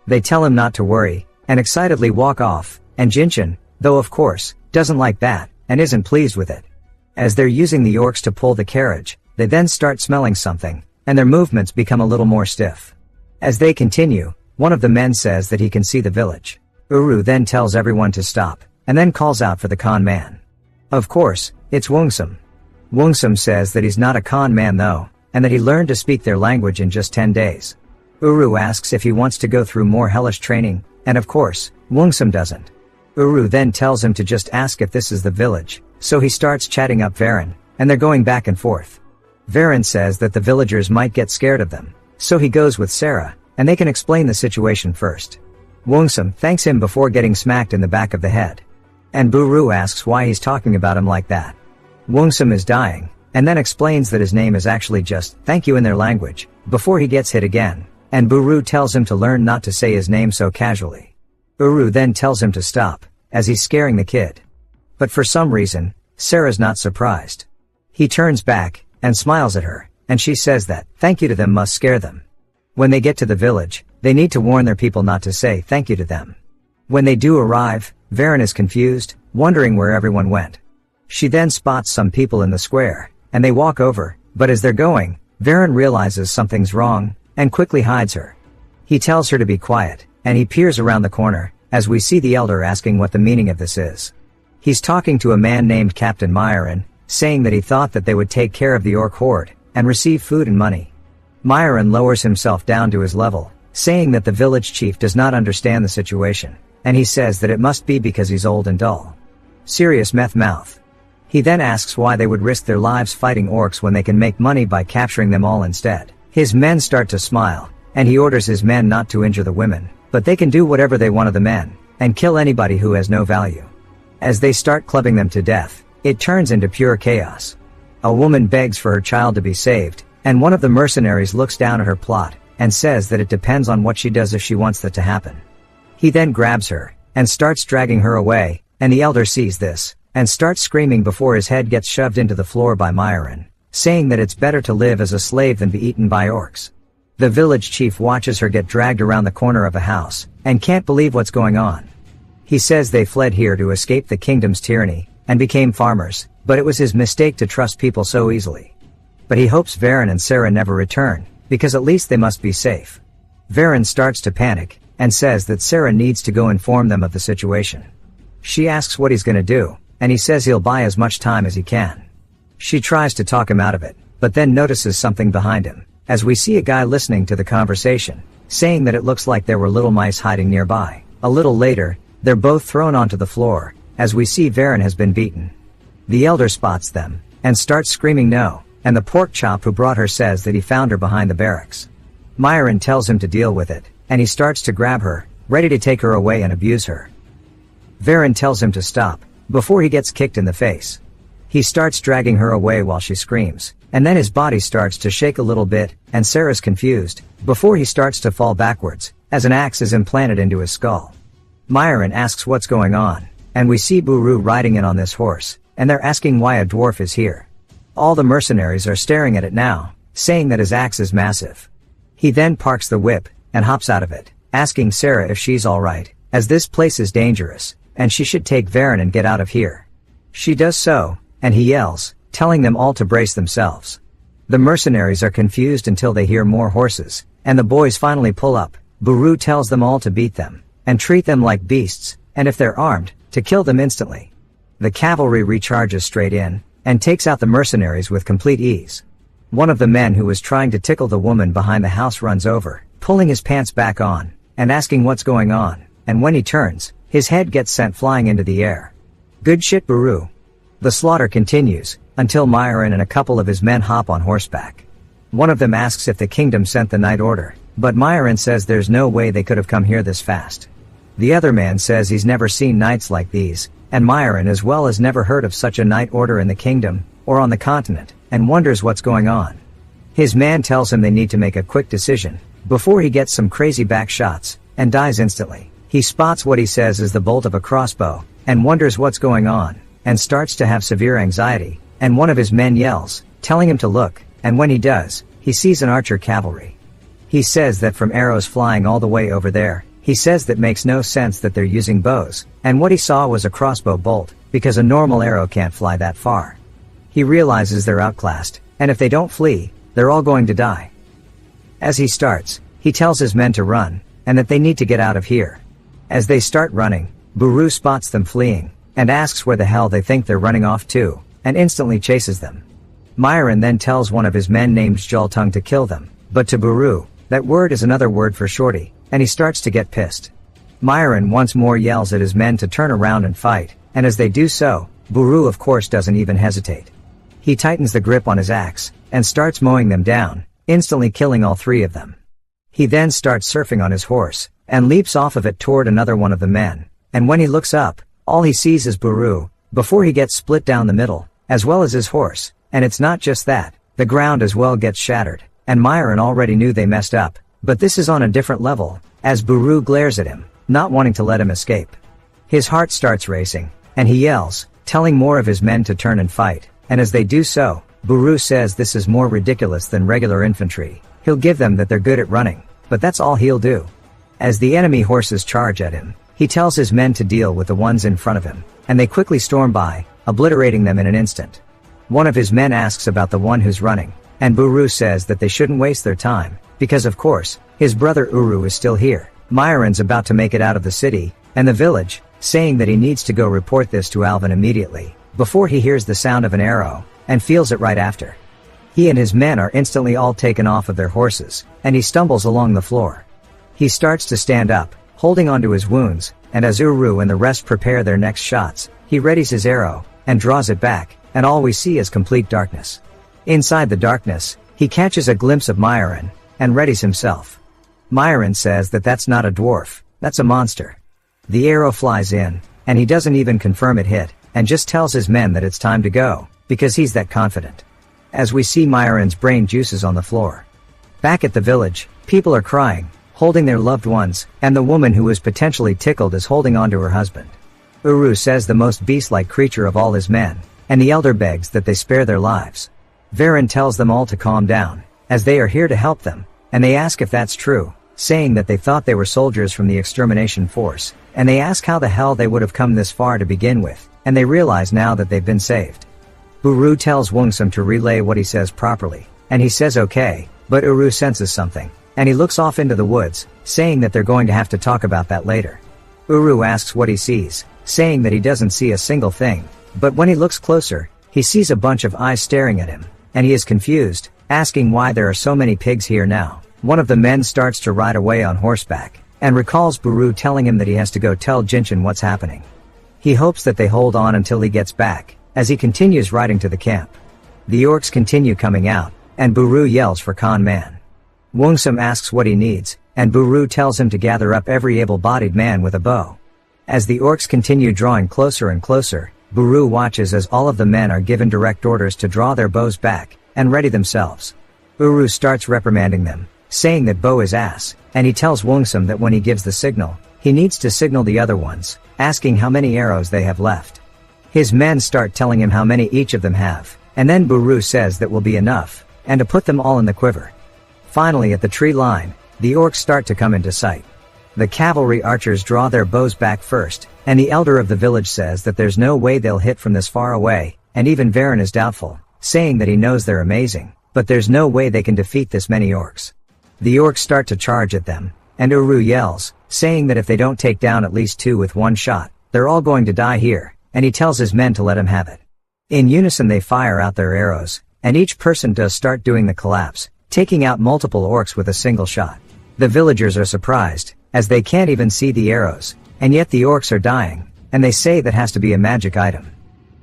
They tell him not to worry, and excitedly walk off, and Jinshin, though of course, doesn't like that, and isn't pleased with it. As they're using the orcs to pull the carriage, they then start smelling something, and their movements become a little more stiff. As they continue, one of the men says that he can see the village. Uru then tells everyone to stop, and then calls out for the con man. Of course, it's Wungsum. Wungsum says that he's not a con man though, and that he learned to speak their language in just 10 days. Uru asks if he wants to go through more hellish training, and of course, Wungsum doesn't. Uru then tells him to just ask if this is the village, so he starts chatting up Varen, and they're going back and forth. Varen says that the villagers might get scared of them, So he goes with Sarah, and they can explain the situation first. Wongsum thanks him before getting smacked in the back of the head. And Buru asks why he's talking about him like that. Wongsum is dying, and then explains that his name is actually just thank you in their language, before he gets hit again, and Buru tells him to learn not to say his name so casually. Uru then tells him to stop, as he's scaring the kid. But for some reason, Sarah's not surprised. He turns back, and smiles at her, and she says that thank you to them must scare them. When they get to the village, they need to warn their people not to say thank you to them. When they do arrive, Varen is confused, wondering where everyone went. She then spots some people in the square, and they walk over, but as they're going, Varen realizes something's wrong, and quickly hides her. He tells her to be quiet, and he peers around the corner, as we see the elder asking what the meaning of this is. He's talking to a man named Captain Myron, saying that he thought that they would take care of the orc horde, and receive food and money. Myron lowers himself down to his level, saying that the village chief does not understand the situation, and he says that it must be because he's old and dull. Serious meth mouth. He then asks why they would risk their lives fighting orcs when they can make money by capturing them all instead. His men start to smile, and he orders his men not to injure the women, but they can do whatever they want of the men, and kill anybody who has no value. As they start clubbing them to death, it turns into pure chaos. A woman begs for her child to be saved, and one of the mercenaries looks down at her plot, and says that it depends on what she does if she wants that to happen. He then grabs her, and starts dragging her away, and the elder sees this, and starts screaming before his head gets shoved into the floor by Myron, saying that it's better to live as a slave than be eaten by orcs. The village chief watches her get dragged around the corner of a house, and can't believe what's going on. He says they fled here to escape the kingdom's tyranny, and became farmers, but it was his mistake to trust people so easily. But he hopes Varen and Sarah never return, because at least they must be safe. Varen starts to panic, and says that Sarah needs to go inform them of the situation. She asks what he's gonna do, and he says he'll buy as much time as he can. She tries to talk him out of it, but then notices something behind him, as we see a guy listening to the conversation, saying that it looks like there were little mice hiding nearby. A little later, they're both thrown onto the floor, as we see Varen has been beaten. The elder spots them, and starts screaming no, and the pork chop who brought her says that he found her behind the barracks. Myron tells him to deal with it, and he starts to grab her, ready to take her away and abuse her. Varen tells him to stop, before he gets kicked in the face. He starts dragging her away while she screams, and then his body starts to shake a little bit, and Sarah's confused, before he starts to fall backwards, as an axe is implanted into his skull. Myron asks what's going on, and we see Buru riding in on this horse, and they're asking why a dwarf is here. All the mercenaries are staring at it now, saying that his axe is massive. He then parks the whip, and hops out of it, asking Sarah if she's alright, as this place is dangerous, and she should take Varen and get out of here. She does so, and he yells, telling them all to brace themselves. The mercenaries are confused until they hear more horses, and the boys finally pull up. Buru tells them all to beat them, and treat them like beasts, and if they're armed, to kill them instantly. The cavalry recharges straight in, and takes out the mercenaries with complete ease. One of the men who was trying to tickle the woman behind the house runs over, pulling his pants back on, and asking what's going on, and when he turns, his head gets sent flying into the air. Good shit, Buru. The slaughter continues, until Myron and a couple of his men hop on horseback. One of them asks if the kingdom sent the night order, but Myron says there's no way they could have come here this fast. The other man says he's never seen nights like these, and Myron as well has never heard of such a night order in the kingdom, or on the continent, and wonders what's going on. His man tells him they need to make a quick decision, before he gets some crazy back shots, and dies instantly. He spots what he says is the bolt of a crossbow, and wonders what's going on, and starts to have severe anxiety, and one of his men yells, telling him to look, and when he does, he sees an archer cavalry. He says that from arrows flying all the way over there, he says that makes no sense that they're using bows, and what he saw was a crossbow bolt, because a normal arrow can't fly that far. He realizes they're outclassed, and if they don't flee, they're all going to die. As he starts, he tells his men to run, and that they need to get out of here. As they start running, Buru spots them fleeing, and asks where the hell they think they're running off to, and instantly chases them. Myron then tells one of his men named Joltung to kill them, but to Buru, that word is another word for shorty, and he starts to get pissed. Myron once more yells at his men to turn around and fight, and as they do so, Buru of course doesn't even hesitate. He tightens the grip on his axe, and starts mowing them down, instantly killing all three of them. He then starts surfing on his horse, and leaps off of it toward another one of the men, and when he looks up, all he sees is Buru, before he gets split down the middle, as well as his horse, and it's not just that, the ground as well gets shattered, and Myron already knew they messed up, but this is on a different level, as Buru glares at him, not wanting to let him escape. His heart starts racing, and he yells, telling more of his men to turn and fight, and as they do so, Buru says this is more ridiculous than regular infantry. He'll give them that they're good at running, but that's all he'll do. As the enemy horses charge at him, he tells his men to deal with the ones in front of him, and they quickly storm by, obliterating them in an instant. One of his men asks about the one who's running, and Buru says that they shouldn't waste their time, because of course, his brother Uru is still here. Myron's about to make it out of the city, and the village, saying that he needs to go report this to Alvin immediately, before he hears the sound of an arrow, and feels it right after. He and his men are instantly all taken off of their horses, and he stumbles along the floor. He starts to stand up, holding onto his wounds, and as Uru and the rest prepare their next shots, he readies his arrow, and draws it back, and all we see is complete darkness. Inside the darkness, he catches a glimpse of Myron, and readies himself. Myron says that that's not a dwarf, that's a monster. The arrow flies in, and he doesn't even confirm it hit, and just tells his men that it's time to go, because he's that confident. As we see Myron's brain juices on the floor. Back at the village, people are crying, holding their loved ones, and the woman who was potentially tickled is holding on to her husband. Uru says the most beast-like creature of all his men, and the elder begs that they spare their lives. Varen tells them all to calm down, as they are here to help them, and they ask if that's true, saying that they thought they were soldiers from the extermination force, and they ask how the hell they would have come this far to begin with, and they realize now that they've been saved. Uru tells Wongsum to relay what he says properly, and he says okay, but Uru senses something, and he looks off into the woods, saying that they're going to have to talk about that later. Uru asks what he sees, saying that he doesn't see a single thing, but when he looks closer, he sees a bunch of eyes staring at him, and he is confused, asking why there are so many pigs here now. One of the men starts to ride away on horseback, and recalls Buru telling him that he has to go tell Jinshin what's happening. He hopes that they hold on until he gets back, as he continues riding to the camp. The orcs continue coming out, and Buru yells for Khan Man. Wongsum asks what he needs, and Buru tells him to gather up every able-bodied man with a bow. As the orcs continue drawing closer and closer, Buru watches as all of the men are given direct orders to draw their bows back, and ready themselves. Uru starts reprimanding them, saying that bow is ass, and he tells Wongsum that when he gives the signal, he needs to signal the other ones, asking how many arrows they have left. His men start telling him how many each of them have, and then Buru says that will be enough, and to put them all in the quiver. Finally at the tree line, the orcs start to come into sight. The cavalry archers draw their bows back first, and the elder of the village says that there's no way they'll hit from this far away, and even Varen is doubtful, saying that he knows they're amazing, but there's no way they can defeat this many orcs. The orcs start to charge at them, and Uru yells, saying that if they don't take down at least 2 with one shot, they're all going to die here, and he tells his men to let him have it. In unison they fire out their arrows, and each person does start doing the collapse, taking out multiple orcs with a single shot. The villagers are surprised, as they can't even see the arrows, and yet the orcs are dying, and they say that has to be a magic item.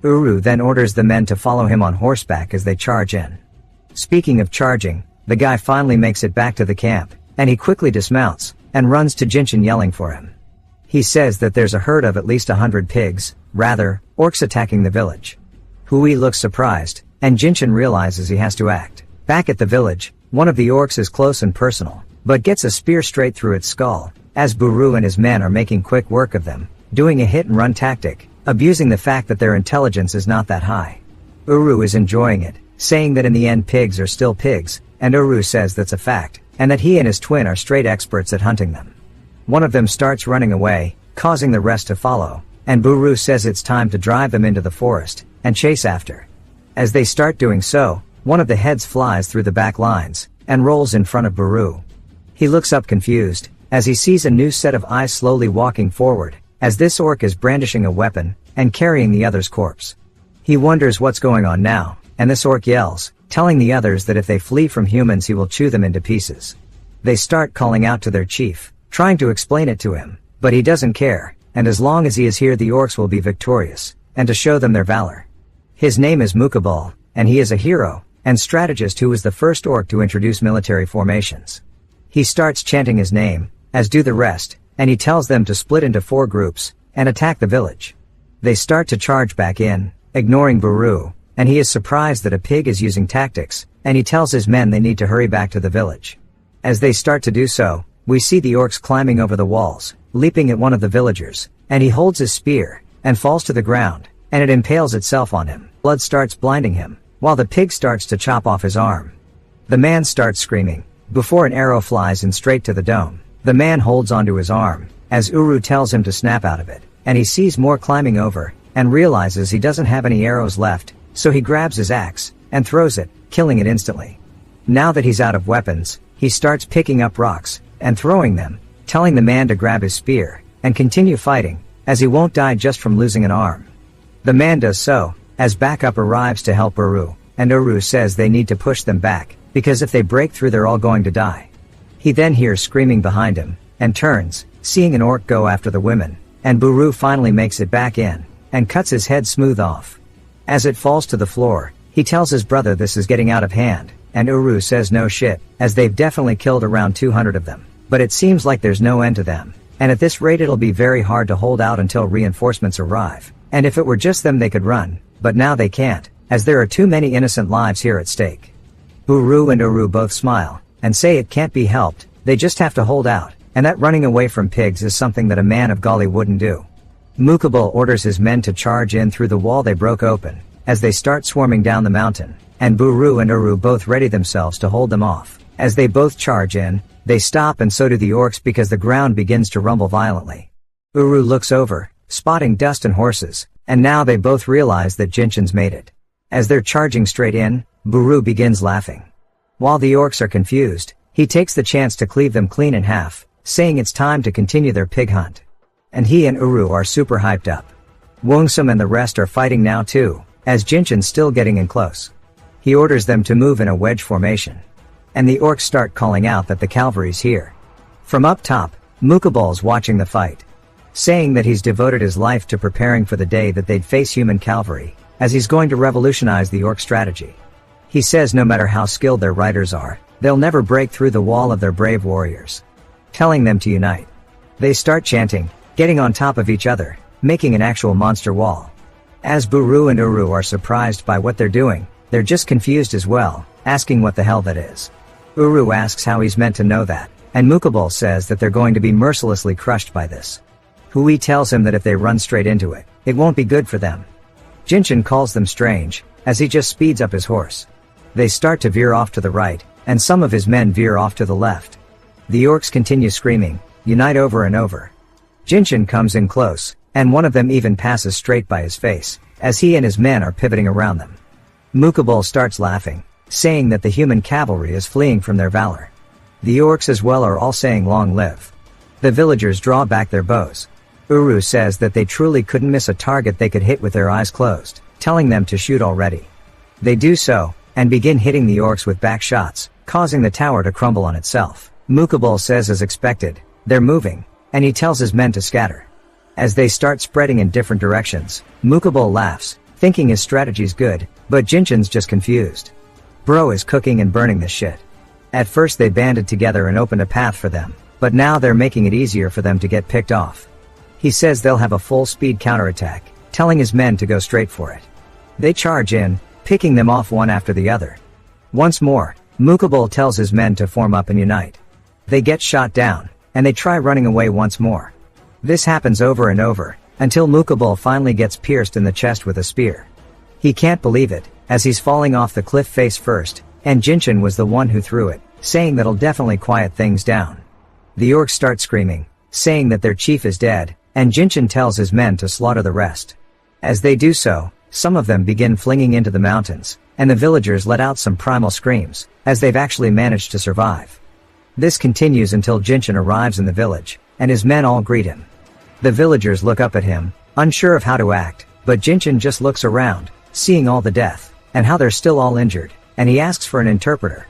Uru then orders the men to follow him on horseback as they charge in. Speaking of charging, the guy finally makes it back to the camp, and he quickly dismounts, and runs to Jinshin yelling for him. He says that there's a herd of at least 100 pigs, rather, orcs attacking the village. Hui looks surprised, and Jinshin realizes he has to act. Back at the village, one of the orcs is close and personal, but gets a spear straight through its skull, as Buru and his men are making quick work of them, doing a hit-and-run tactic, abusing the fact that their intelligence is not that high. Uru is enjoying it, saying that in the end pigs are still pigs, and Uru says that's a fact, and that he and his twin are straight experts at hunting them. One of them starts running away, causing the rest to follow, and Buru says it's time to drive them into the forest, and chase after. As they start doing so, one of the heads flies through the back lines, and rolls in front of Buru. He looks up confused, as he sees a new set of eyes slowly walking forward, as this orc is brandishing a weapon, and carrying the other's corpse. He wonders what's going on now, and this orc yells, telling the others that if they flee from humans he will chew them into pieces. They start calling out to their chief, trying to explain it to him, but he doesn't care, and as long as he is here the orcs will be victorious, and to show them their valor. His name is Mukabal, and he is a hero, and strategist who was the first orc to introduce military formations. He starts chanting his name, as do the rest, and he tells them to split into 4 groups, and attack the village. They start to charge back in, ignoring Buru, and he is surprised that a pig is using tactics, and he tells his men they need to hurry back to the village. As they start to do so, we see the orcs climbing over the walls, leaping at one of the villagers, and he holds his spear, and falls to the ground, and it impales itself on him. Blood starts blinding him, while the pig starts to chop off his arm. The man starts screaming, before an arrow flies in straight to the dome. The man holds onto his arm, as Uru tells him to snap out of it, and he sees more climbing over, and realizes he doesn't have any arrows left, so he grabs his axe, and throws it, killing it instantly. Now that he's out of weapons, he starts picking up rocks, and throwing them, telling the man to grab his spear, and continue fighting, as he won't die just from losing an arm. The man does so, as backup arrives to help Uru, and Uru says they need to push them back, because if they break through they're all going to die. He then hears screaming behind him, and turns, seeing an orc go after the women, and Buru finally makes it back in, and cuts his head smooth off. As it falls to the floor, he tells his brother this is getting out of hand, and Uru says no shit, as they've definitely killed around 200 of them, but it seems like there's no end to them, and at this rate it'll be very hard to hold out until reinforcements arrive, and if it were just them they could run, but now they can't, as there are too many innocent lives here at stake. Buru and Uru both smile, and say it can't be helped, they just have to hold out, and that running away from pigs is something that a man of Gali wouldn't do. Mythical orders his men to charge in through the wall they broke open, as they start swarming down the mountain, and Buru and Uru both ready themselves to hold them off. As they both charge in, they stop and so do the orcs because the ground begins to rumble violently. Uru looks over, spotting dust and horses, and now they both realize that Jinshin's made it. As they're charging straight in, Buru begins laughing. While the orcs are confused, he takes the chance to cleave them clean in half, saying it's time to continue their pig hunt. And he and Uru are super hyped up. Wongsum and the rest are fighting now too, as Jinshin's still getting in close. He orders them to move in a wedge formation. And the orcs start calling out that the cavalry's here. From up top, Mythical watching the fight, saying that he's devoted his life to preparing for the day that they'd face human cavalry, as he's going to revolutionize the orc strategy. He says no matter how skilled their riders are, they'll never break through the wall of their brave warriors, telling them to unite. They start chanting, getting on top of each other, making an actual monster wall. As Buru and Uru are surprised by what they're doing, they're just confused as well, asking what the hell that is. Uru asks how he's meant to know that, and Mythical says that they're going to be mercilessly crushed by this. Hui tells him that if they run straight into it, it won't be good for them. Jinshin calls them strange, as he just speeds up his horse. They start to veer off to the right, and some of his men veer off to the left. The orcs continue screaming, unite over and over. Jinshin comes in close, and one of them even passes straight by his face, as he and his men are pivoting around them. Mythical starts laughing, saying that the human cavalry is fleeing from their valor. The orcs as well are all saying long live. The villagers draw back their bows. Uru says that they truly couldn't miss a target they could hit with their eyes closed, telling them to shoot already. They do so, and begin hitting the orcs with back shots, causing the tower to crumble on itself. Mythical says as expected, they're moving, and he tells his men to scatter. As they start spreading in different directions, Mythical laughs, thinking his strategy's good, but Jinshin's just confused. Bro is cooking and burning this shit. At first they banded together and opened a path for them, but now they're making it easier for them to get picked off. He says they'll have a full-speed counterattack, telling his men to go straight for it. They charge in, picking them off one after the other. Once more, Mythical tells his men to form up and unite. They get shot down, and they try running away once more. This happens over and over, until Mythical finally gets pierced in the chest with a spear. He can't believe it, as he's falling off the cliff face first, and Jinshin was the one who threw it, saying that'll definitely quiet things down. The orcs start screaming, saying that their chief is dead, and Jinshin tells his men to slaughter the rest. As they do so, some of them begin flinging into the mountains, and the villagers let out some primal screams, as they've actually managed to survive. This continues until Jinshin arrives in the village, and his men all greet him. The villagers look up at him, unsure of how to act, but Jinshin just looks around, seeing all the death, and how they're still all injured, and he asks for an interpreter.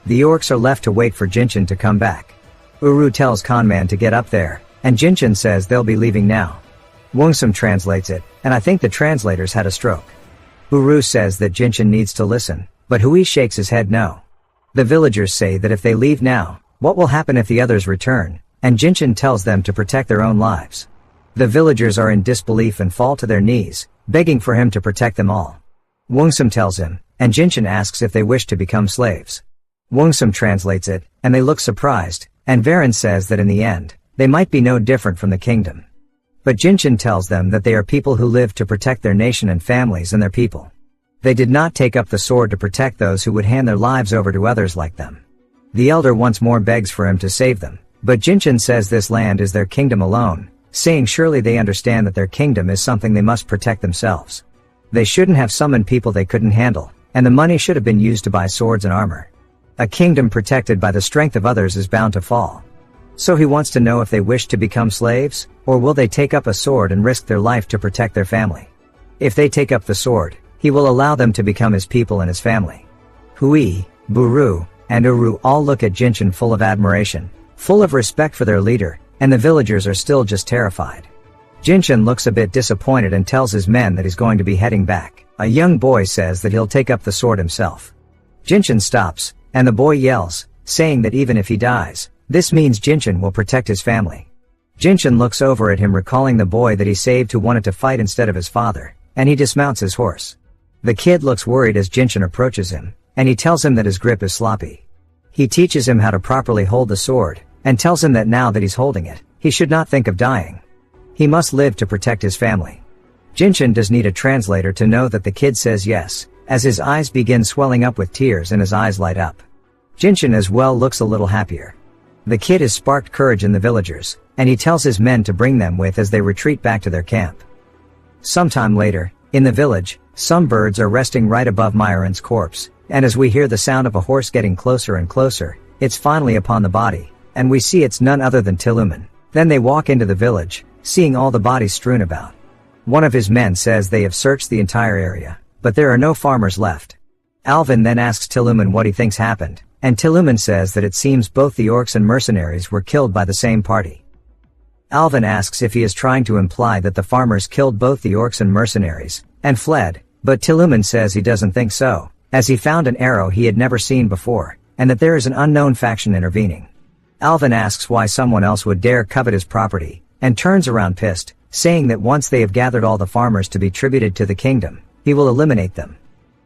The orcs are left to wait for Jinshin to come back. Uru tells Conman to get up there, and Jinshin says they'll be leaving now. Wongsum translates it, and I think the translators had a stroke. Uru says that Jinshin needs to listen, But Hui shakes his head no. The villagers say that if they leave now, what will happen if the others return, and Jinshin tells them to protect their own lives. The villagers are in disbelief and fall to their knees, begging for him to protect them all. Wongsum tells him, and Jinshin asks if they wish to become slaves. Wongsum translates it, and they look surprised, and Varen says that in the end, they might be no different from the kingdom. But Jinshin tells them that they are people who live to protect their nation and families and their people. They did not take up the sword to protect those who would hand their lives over to others like them. The elder once more begs for him to save them, but Jinshin says this land is their kingdom alone, saying surely they understand that their kingdom is something they must protect themselves. They shouldn't have summoned people they couldn't handle, and the money should have been used to buy swords and armor. A kingdom protected by the strength of others is bound to fall. So he wants to know if they wish to become slaves, or will they take up a sword and risk their life to protect their family. If they take up the sword, he will allow them to become his people and his family. Hui, Buru, and Uru all look at Jinshin full of admiration, full of respect for their leader, and the villagers are still just terrified. Jinshin looks a bit disappointed and tells his men that he's going to be heading back. A young boy says that he'll take up the sword himself. Jinshin stops, and the boy yells, saying that even if he dies, this means Jinshin will protect his family. Jinshin looks over at him, recalling the boy that he saved who wanted to fight instead of his father, and he dismounts his horse. The kid looks worried as Jinshin approaches him, and he tells him that his grip is sloppy. He teaches him how to properly hold the sword, and tells him that now that he's holding it, he should not think of dying. He must live to protect his family. Jinshin does need a translator to know that the kid says yes, as his eyes begin swelling up with tears and his eyes light up. Jinshin as well looks a little happier. The kid has sparked courage in the villagers, and he tells his men to bring them with as they retreat back to their camp. Sometime later, in the village, some birds are resting right above Myron's corpse, and as we hear the sound of a horse getting closer and closer, it's finally upon the body, and we see it's none other than Tilluman. Then they walk into the village, seeing all the bodies strewn about. One of his men says they have searched the entire area, but there are no farmers left. Alvin then asks Tilluman what he thinks happened, and Tilluman says that it seems both the orcs and mercenaries were killed by the same party. Alvin asks if he is trying to imply that the farmers killed both the orcs and mercenaries, and fled, but Tilluman says he doesn't think so, as he found an arrow he had never seen before, and that there is an unknown faction intervening. Alvin asks why someone else would dare covet his property, and turns around pissed, saying that once they have gathered all the farmers to be tributed to the kingdom, he will eliminate them.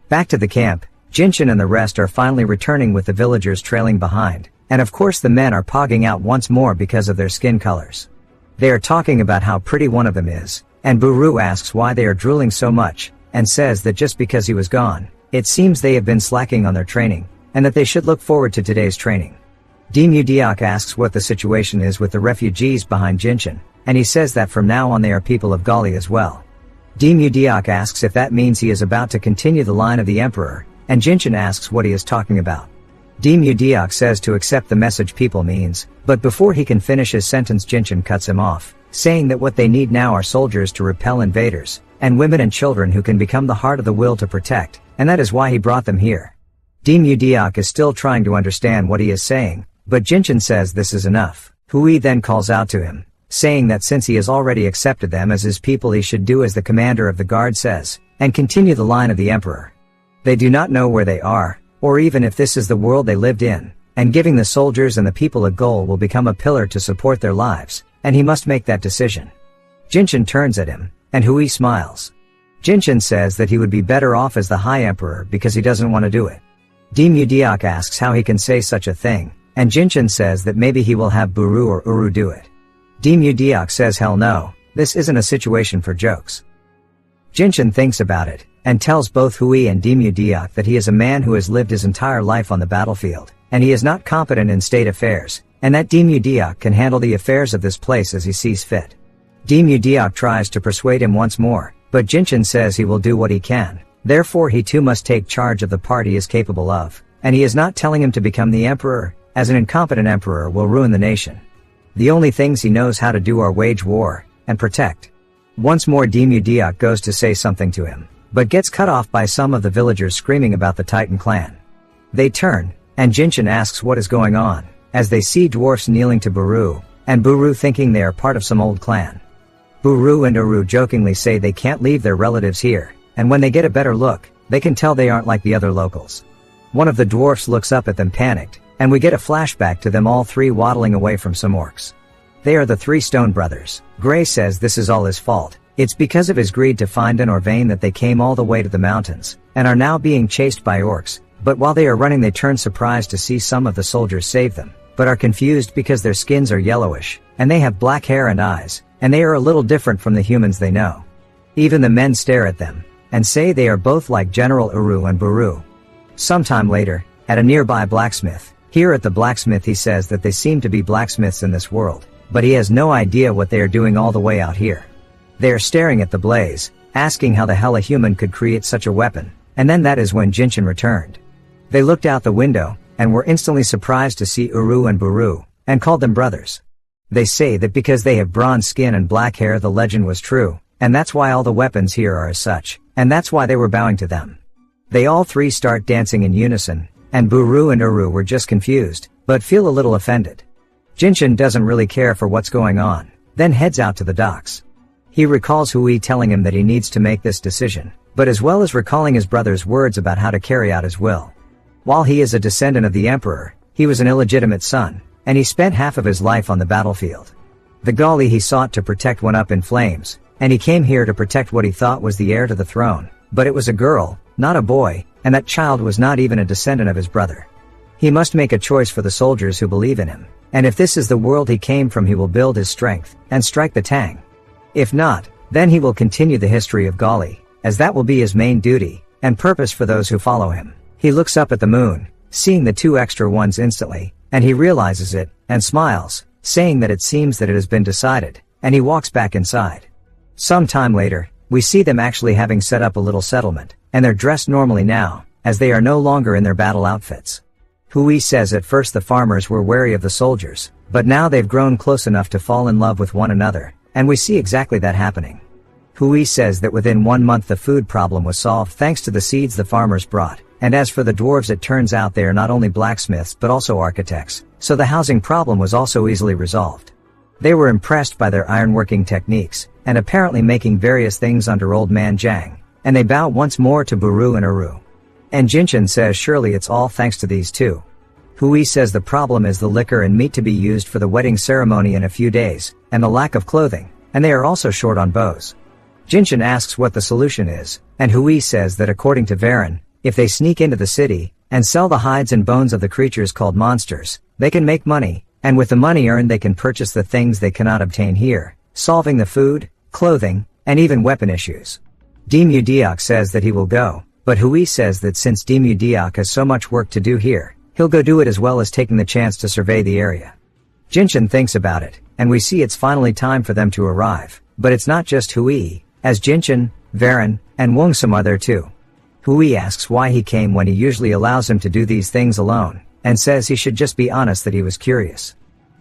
Back to the camp, Jinshin and the rest are finally returning with the villagers trailing behind, and of course the men are pogging out once more because of their skin colors. They are talking about how pretty one of them is, and Buru asks why they are drooling so much, and says that just because he was gone, it seems they have been slacking on their training, and that they should look forward to today's training. Dimudiak asks what the situation is with the refugees behind Jinshin, and he says that from now on they are people of Gali as well. Dimudiak asks if that means he is about to continue the line of the Emperor, and Jinshin asks what he is talking about. Dimudiak says to accept the message people means, but before he can finish his sentence Jinshin cuts him off, saying that what they need now are soldiers to repel invaders, and women and children who can become the heart of the will to protect, and that is why he brought them here. Dimudiak is still trying to understand what he is saying, but Jinshin says this is enough. Hui then calls out to him, saying that since he has already accepted them as his people he should do as the commander of the guard says, and continue the line of the Emperor. They do not know where they are, or even if this is the world they lived in, and giving the soldiers and the people a goal will become a pillar to support their lives, and he must make that decision. Jinshin turns at him, and Hui smiles. Jinshin says that he would be better off as the High Emperor because he doesn't want to do it. Dimudiak asks how he can say such a thing, and Jinshin says that maybe he will have Buru or Uru do it. Dimudiak says hell no, this isn't a situation for jokes. Jinshin thinks about it, and tells both Hui and Dimudiak that he is a man who has lived his entire life on the battlefield, and he is not competent in state affairs, and that Dimudiak can handle the affairs of this place as he sees fit. Dimudiak tries to persuade him once more, but Jinshin says he will do what he can, therefore he too must take charge of the part he is capable of, and he is not telling him to become the emperor, as an incompetent emperor will ruin the nation. The only things he knows how to do are wage war, and protect. Once more Dimudiak goes to say something to him, but gets cut off by some of the villagers screaming about the Titan clan. They turn, and Jinshin asks what is going on, as they see dwarfs kneeling to Buru, and Buru thinking they are part of some old clan. Buru and Uru jokingly say they can't leave their relatives here, and when they get a better look, they can tell they aren't like the other locals. One of the dwarfs looks up at them panicked, and we get a flashback to them all three waddling away from some orcs. They are the three stone brothers. Gray says this is all his fault. It's because of his greed to find an Orvain that they came all the way to the mountains, and are now being chased by orcs, but while they are running they turn surprised to see some of the soldiers save them, but are confused because their skins are yellowish, and they have black hair and eyes, and they are a little different from the humans they know. Even the men stare at them, and say they are both like General Uru and Buru. Sometime later, at a nearby blacksmith, here at the blacksmith he says that they seem to be blacksmiths in this world, but he has no idea what they are doing all the way out here. They are staring at the blaze, asking how the hell a human could create such a weapon, and then that is when Jinshin returned. They looked out the window, and were instantly surprised to see Uru and Buru, and called them brothers. They say that because they have bronze skin and black hair the legend was true, and that's why all the weapons here are as such, and that's why they were bowing to them. They all three start dancing in unison, and Buru and Uru were just confused, but feel a little offended. Jinshin doesn't really care for what's going on, then heads out to the docks. He recalls Hui telling him that he needs to make this decision, but as well as recalling his brother's words about how to carry out his will. While he is a descendant of the emperor, he was an illegitimate son, and he spent half of his life on the battlefield. The Gali he sought to protect went up in flames, and he came here to protect what he thought was the heir to the throne, but it was a girl, not a boy, and that child was not even a descendant of his brother. He must make a choice for the soldiers who believe in him, and if this is the world he came from he will build his strength, and strike the Tang. If not, then he will continue the history of Gali, as that will be his main duty, and purpose for those who follow him. He looks up at the moon, seeing the two extra ones instantly, and he realizes it, and smiles, saying that it seems that it has been decided, and he walks back inside. Some time later, we see them actually having set up a little settlement, and they're dressed normally now, as they are no longer in their battle outfits. Hui says at first the farmers were wary of the soldiers, but now they've grown close enough to fall in love with one another, and we see exactly that happening. Hui says that within 1 month the food problem was solved thanks to the seeds the farmers brought, and as for the dwarves it turns out they are not only blacksmiths but also architects, so the housing problem was also easily resolved. They were impressed by their ironworking techniques, and apparently making various things under Old Man Jiang, and they bow once more to Buru and Uru. And Jinshin says surely it's all thanks to these two. Hui says the problem is the liquor and meat to be used for the wedding ceremony in a few days, and the lack of clothing, and they are also short on bows. Jinshin asks what the solution is, and Hui says that according to Varen, if they sneak into the city, and sell the hides and bones of the creatures called monsters, they can make money, and with the money earned they can purchase the things they cannot obtain here, solving the food, clothing, and even weapon issues. Demu Diok says that he will go, but Hui says that since Demu Diok has so much work to do here, he'll go do it as well as taking the chance to survey the area. Jinshin thinks about it, and we see it's finally time for them to arrive, but it's not just Hui, as Jinshin, Varen, and Wongsum are there too. Hui asks why he came when he usually allows him to do these things alone, and says he should just be honest that he was curious.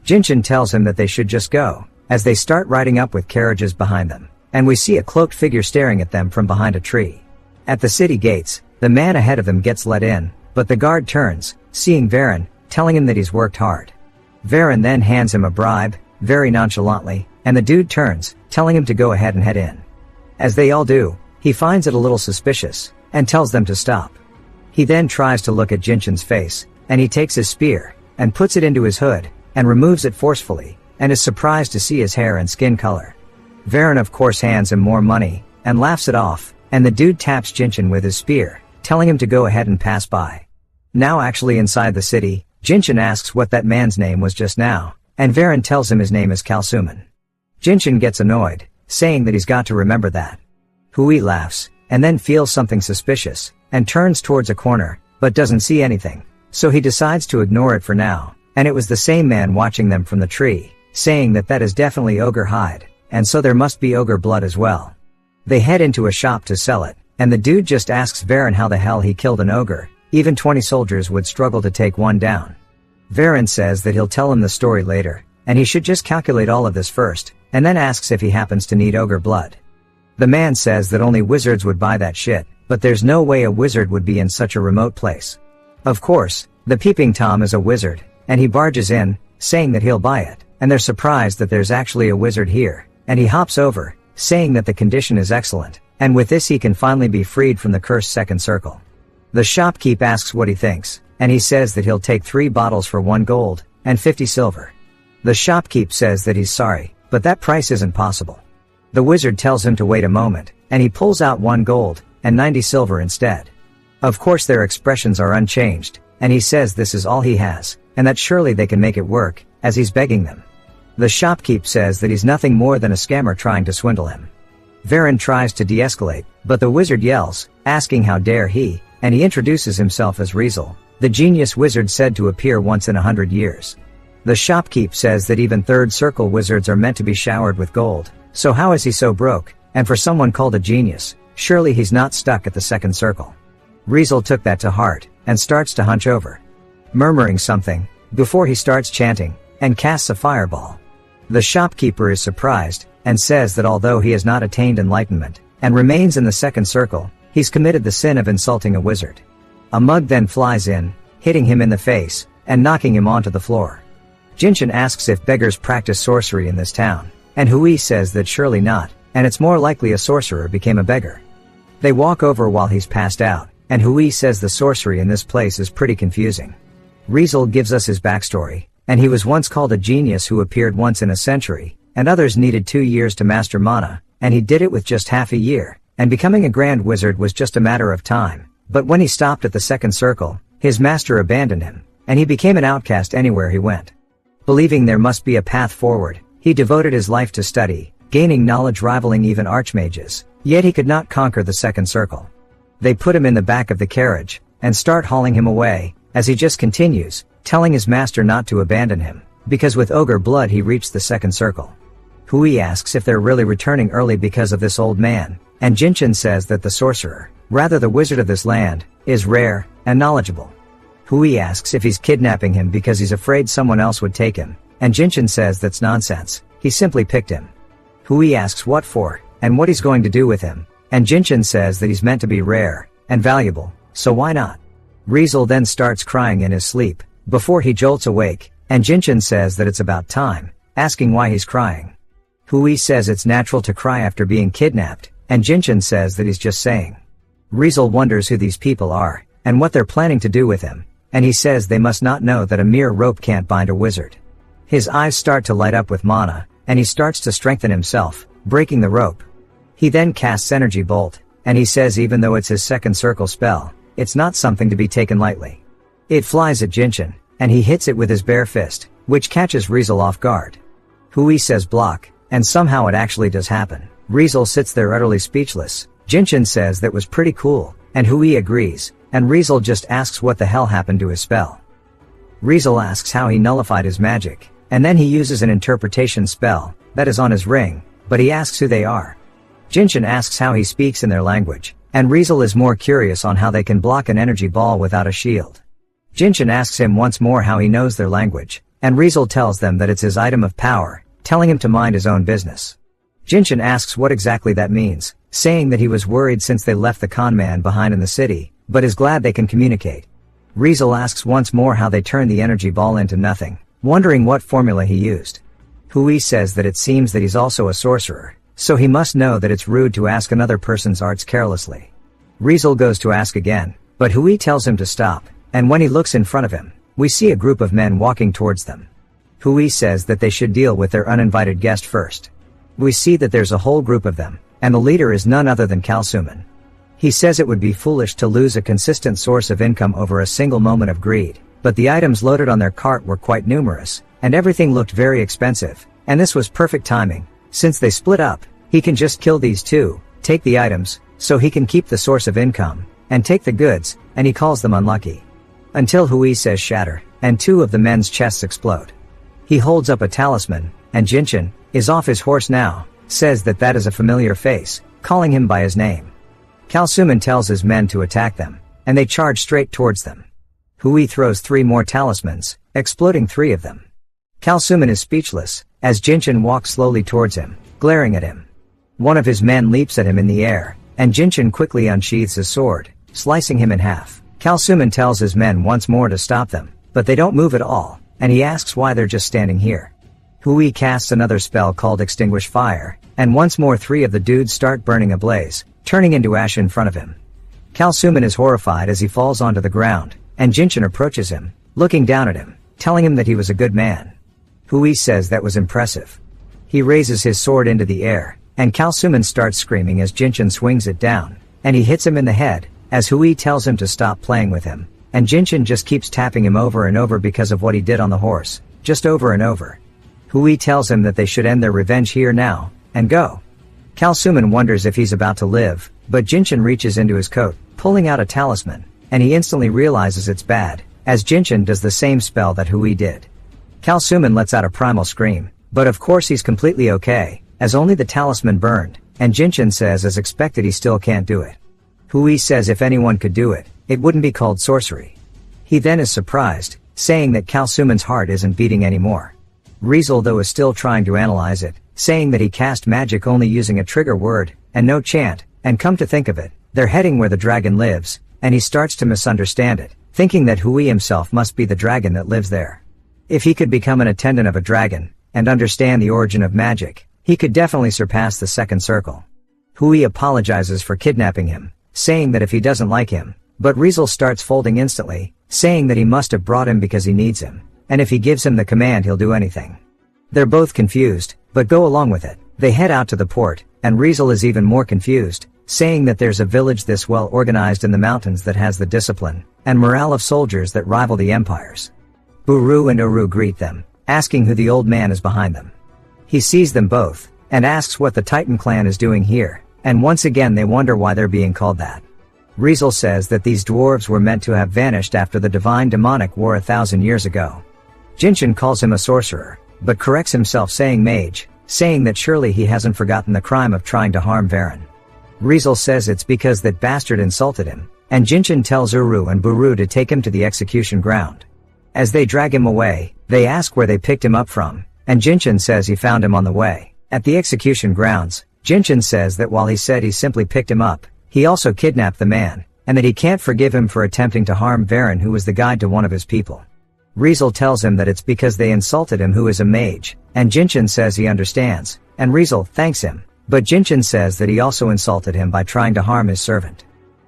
Jinshin tells him that they should just go, as they start riding up with carriages behind them, and we see a cloaked figure staring at them from behind a tree. At the city gates, the man ahead of them gets let in, but the guard turns, seeing Varen, telling him that he's worked hard. Varen then hands him a bribe, very nonchalantly, and the dude turns, telling him to go ahead and head in. As they all do, he finds it a little suspicious, and tells them to stop. He then tries to look at Jinshin's face, and he takes his spear, and puts it into his hood, and removes it forcefully, and is surprised to see his hair and skin color. Varen of course hands him more money, and laughs it off, and the dude taps Jinshin with his spear, telling him to go ahead and pass by. Now actually inside the city, Jinshin asks what that man's name was just now, and Varen tells him his name is Kalsuman. Jinshin gets annoyed, saying that he's got to remember that. Hui laughs, and then feels something suspicious, and turns towards a corner, but doesn't see anything, so he decides to ignore it for now, and it was the same man watching them from the tree, saying that that is definitely ogre hide, and so there must be ogre blood as well. They head into a shop to sell it, and the dude just asks Varen how the hell he killed an ogre, even 20 soldiers would struggle to take one down. Varen says that he'll tell him the story later, and he should just calculate all of this first, and then asks if he happens to need ogre blood. The man says that only wizards would buy that shit, but there's no way a wizard would be in such a remote place. Of course, the Peeping Tom is a wizard, and he barges in, saying that he'll buy it, and they're surprised that there's actually a wizard here, and he hops over, saying that the condition is excellent, and with this he can finally be freed from the cursed second circle. The shopkeep asks what he thinks, and he says that he'll take 3 bottles for 1 gold, and 50 silver. The shopkeep says that he's sorry, but that price isn't possible. The wizard tells him to wait a moment, and he pulls out 1 gold, and 90 silver instead. Of course their expressions are unchanged, and he says this is all he has, and that surely they can make it work, as he's begging them. The shopkeep says that he's nothing more than a scammer trying to swindle him. Varen tries to de-escalate, but the wizard yells, asking how dare he, and he introduces himself as Riesel, the genius wizard said to appear once in 100 years. The shopkeep says that even third circle wizards are meant to be showered with gold, so how is he so broke, and for someone called a genius, surely he's not stuck at the second circle. Riesel took that to heart, and starts to hunch over, murmuring something, before he starts chanting, and casts a fireball. The shopkeeper is surprised, and says that although he has not attained enlightenment, and remains in the second circle, he's committed the sin of insulting a wizard. A mug then flies in, hitting him in the face, and knocking him onto the floor. Jinshin asks if beggars practice sorcery in this town, and Hui says that surely not, and it's more likely a sorcerer became a beggar. They walk over while he's passed out, and Hui says the sorcery in this place is pretty confusing. Riesel gives us his backstory, and he was once called a genius who appeared once in a century, and others needed 2 years to master mana, and he did it with just half a year, and becoming a grand wizard was just a matter of time, but when he stopped at the second circle, his master abandoned him, and he became an outcast anywhere he went. Believing there must be a path forward, he devoted his life to study, gaining knowledge rivaling even archmages, yet he could not conquer the second circle. They put him in the back of the carriage, and start hauling him away, as he just continues, telling his master not to abandon him, because with ogre blood he reached the second circle. Hui asks if they're really returning early because of this old man, and Jinshin says that the sorcerer, rather the wizard of this land, is rare, and knowledgeable. Hui asks if he's kidnapping him because he's afraid someone else would take him, and Jinshin says that's nonsense, he simply picked him. Hui asks what for, and what he's going to do with him, and Jinshin says that he's meant to be rare, and valuable, so why not? Riesel then starts crying in his sleep, before he jolts awake, and Jinshin says that it's about time, asking why he's crying. Hui says it's natural to cry after being kidnapped, and Jinshin says that he's just saying. Riesel wonders who these people are, and what they're planning to do with him, and he says they must not know that a mere rope can't bind a wizard. His eyes start to light up with mana, and he starts to strengthen himself, breaking the rope. He then casts Energy Bolt, and he says even though it's his second circle spell, it's not something to be taken lightly. It flies at Jinshin, and he hits it with his bare fist, which catches Riesel off guard. Hui says block, and somehow it actually does happen. Riesel sits there utterly speechless. Jinshin says that was pretty cool, and Hui agrees, and Riesel just asks what the hell happened to his spell. Riesel asks how he nullified his magic, and then he uses an interpretation spell, that is on his ring, but he asks who they are. Jinshin asks how he speaks in their language, and Riesel is more curious on how they can block an energy ball without a shield. Jinshin asks him once more how he knows their language, and Riesel tells them that it's his item of power, telling him to mind his own business. Jinshin asks what exactly that means, saying that he was worried since they left the con man behind in the city, but is glad they can communicate. Riesel asks once more how they turned the energy ball into nothing, wondering what formula he used. Hui says that it seems that he's also a sorcerer, so he must know that it's rude to ask another person's arts carelessly. Riesel goes to ask again, but Hui tells him to stop, and when he looks in front of him, we see a group of men walking towards them. Hui says that they should deal with their uninvited guest first. We see that there's a whole group of them, and the leader is none other than Superhuman. He says it would be foolish to lose a consistent source of income over a single moment of greed, but the items loaded on their cart were quite numerous, and everything looked very expensive, and this was perfect timing. Since they split up, he can just kill these two, take the items, so he can keep the source of income, and take the goods, and he calls them unlucky. Until Hui says shatter, and 2 of the men's chests explode. He holds up a talisman, and Jinshin is off his horse now, says that that is a familiar face, calling him by his name. Superhuman tells his men to attack them, and they charge straight towards them. Hui throws 3 more talismans, exploding 3 of them. Superhuman is speechless, as Jinshin walks slowly towards him, glaring at him. One of his men leaps at him in the air, and Jinshin quickly unsheathes his sword, slicing him in half. Superhuman tells his men once more to stop them, but they don't move at all, and he asks why they're just standing here. Hui casts another spell called Extinguish Fire, and once more 3 of the dudes start burning ablaze, turning into ash in front of him. Kalsuman is horrified as he falls onto the ground, and Jinshin approaches him, looking down at him, telling him that he was a good man. Hui says that was impressive. He raises his sword into the air, and Kalsuman starts screaming as Jinshin swings it down, and he hits him in the head, as Hui tells him to stop playing with him, and Jinshin just keeps tapping him over and over because of what he did on the horse, just over and over. Hui tells him that they should end their revenge here now, and go. Kalsuman wonders if he's about to live, but Jinshin reaches into his coat, pulling out a talisman, and he instantly realizes it's bad, as Jinshin does the same spell that Hui did. Kalsuman lets out a primal scream, but of course he's completely okay, as only the talisman burned, and Jinshin says as expected he still can't do it. Hui says if anyone could do it, it wouldn't be called sorcery. He then is surprised, saying that Kalsuman's heart isn't beating anymore. Riesel though is still trying to analyze it, saying that he cast magic only using a trigger word, and no chant, and come to think of it, they're heading where the dragon lives, and he starts to misunderstand it, thinking that Hui himself must be the dragon that lives there. If he could become an attendant of a dragon, and understand the origin of magic, he could definitely surpass the second circle. Hui apologizes for kidnapping him, saying that if he doesn't like him, but Riesel starts folding instantly, saying that he must have brought him because he needs him, and if he gives him the command he'll do anything. They're both confused, but go along with it. They head out to the port, and Riesel is even more confused, saying that there's a village this well organized in the mountains that has the discipline and morale of soldiers that rival the empires. Buru and Uru greet them, asking who the old man is behind them. He sees them both, and asks what the Titan clan is doing here, and once again they wonder why they're being called that. Riesel says that these dwarves were meant to have vanished after the divine demonic war 1,000 years ago. Jinshin calls him a sorcerer, but corrects himself saying mage, saying that surely he hasn't forgotten the crime of trying to harm Varen. Riesel says it's because that bastard insulted him, and Jinshin tells Uru and Buru to take him to the execution ground. As they drag him away, they ask where they picked him up from, and Jinshin says he found him on the way. At the execution grounds, Jinshin says that while he said he simply picked him up, he also kidnapped the man, and that he can't forgive him for attempting to harm Varen who was the guide to one of his people. Riesel tells him that it's because they insulted him who is a mage, and Jinshin says he understands, and Riesel thanks him, but Jinshin says that he also insulted him by trying to harm his servant.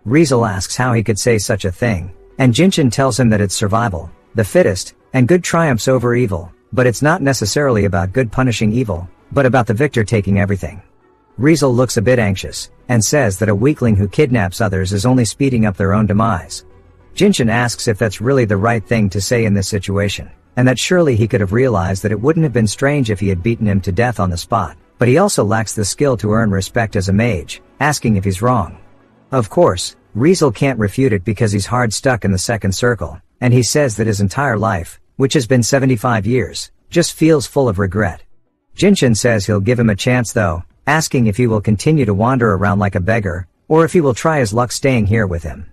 Riesel asks how he could say such a thing, and Jinshin tells him that it's survival, the fittest, and good triumphs over evil, but it's not necessarily about good punishing evil, but about the victor taking everything. Riesel looks a bit anxious, and says that a weakling who kidnaps others is only speeding up their own demise. Jinshin asks if that's really the right thing to say in this situation, and that surely he could have realized that it wouldn't have been strange if he had beaten him to death on the spot, but he also lacks the skill to earn respect as a mage, asking if he's wrong. Of course, Riesel can't refute it because he's hard stuck in the second circle, and he says that his entire life, which has been 75 years, just feels full of regret. Jinshin says he'll give him a chance though, asking if he will continue to wander around like a beggar, or if he will try his luck staying here with him.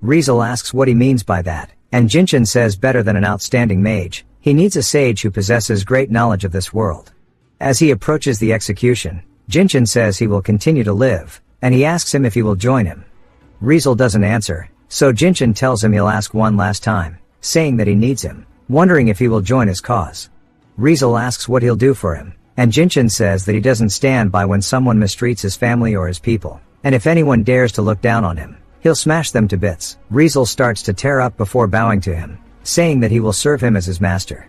Riesel asks what he means by that, and Jinshin says better than an outstanding mage, he needs a sage who possesses great knowledge of this world. As he approaches the execution, Jinshin says he will continue to live, and he asks him if he will join him. Riesel doesn't answer, so Jinshin tells him he'll ask one last time, saying that he needs him, wondering if he will join his cause. Riesel asks what he'll do for him, and Jinshin says that he doesn't stand by when someone mistreats his family or his people, and if anyone dares to look down on him, he'll smash them to bits. Riesel starts to tear up before bowing to him, saying that he will serve him as his master.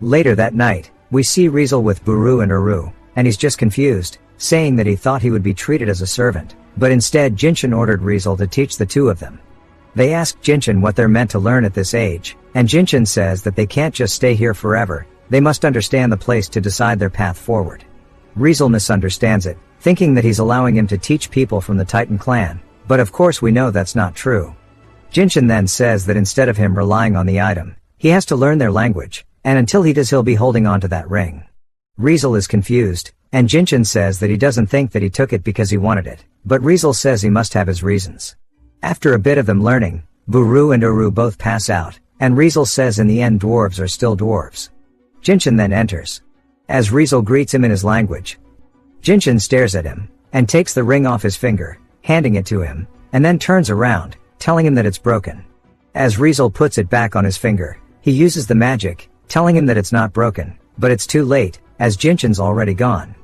Later that night, we see Riesel with Buru and Uru, and he's just confused, saying that he thought he would be treated as a servant, but instead Jinshin ordered Riesel to teach the two of them. They ask Jinshin what they're meant to learn at this age, and Jinshin says that they can't just stay here forever, they must understand the place to decide their path forward. Riesel misunderstands it, thinking that he's allowing him to teach people from the Titan clan, but of course we know that's not true. Jinshin then says that instead of him relying on the item, he has to learn their language, and until he does he'll be holding on to that ring. Riesel is confused, and Jinshin says that he doesn't think that he took it because he wanted it, but Riesel says he must have his reasons. After a bit of them learning, Buru and Uru both pass out, and Riesel says in the end dwarves are still dwarves. Jinshin then enters. As Riesel greets him in his language, Jinshin stares at him, and takes the ring off his finger, handing it to him, and then turns around, telling him that it's broken. As Riesel puts it back on his finger, he uses the magic, telling him that it's not broken, but it's too late, as Jinshin's already gone.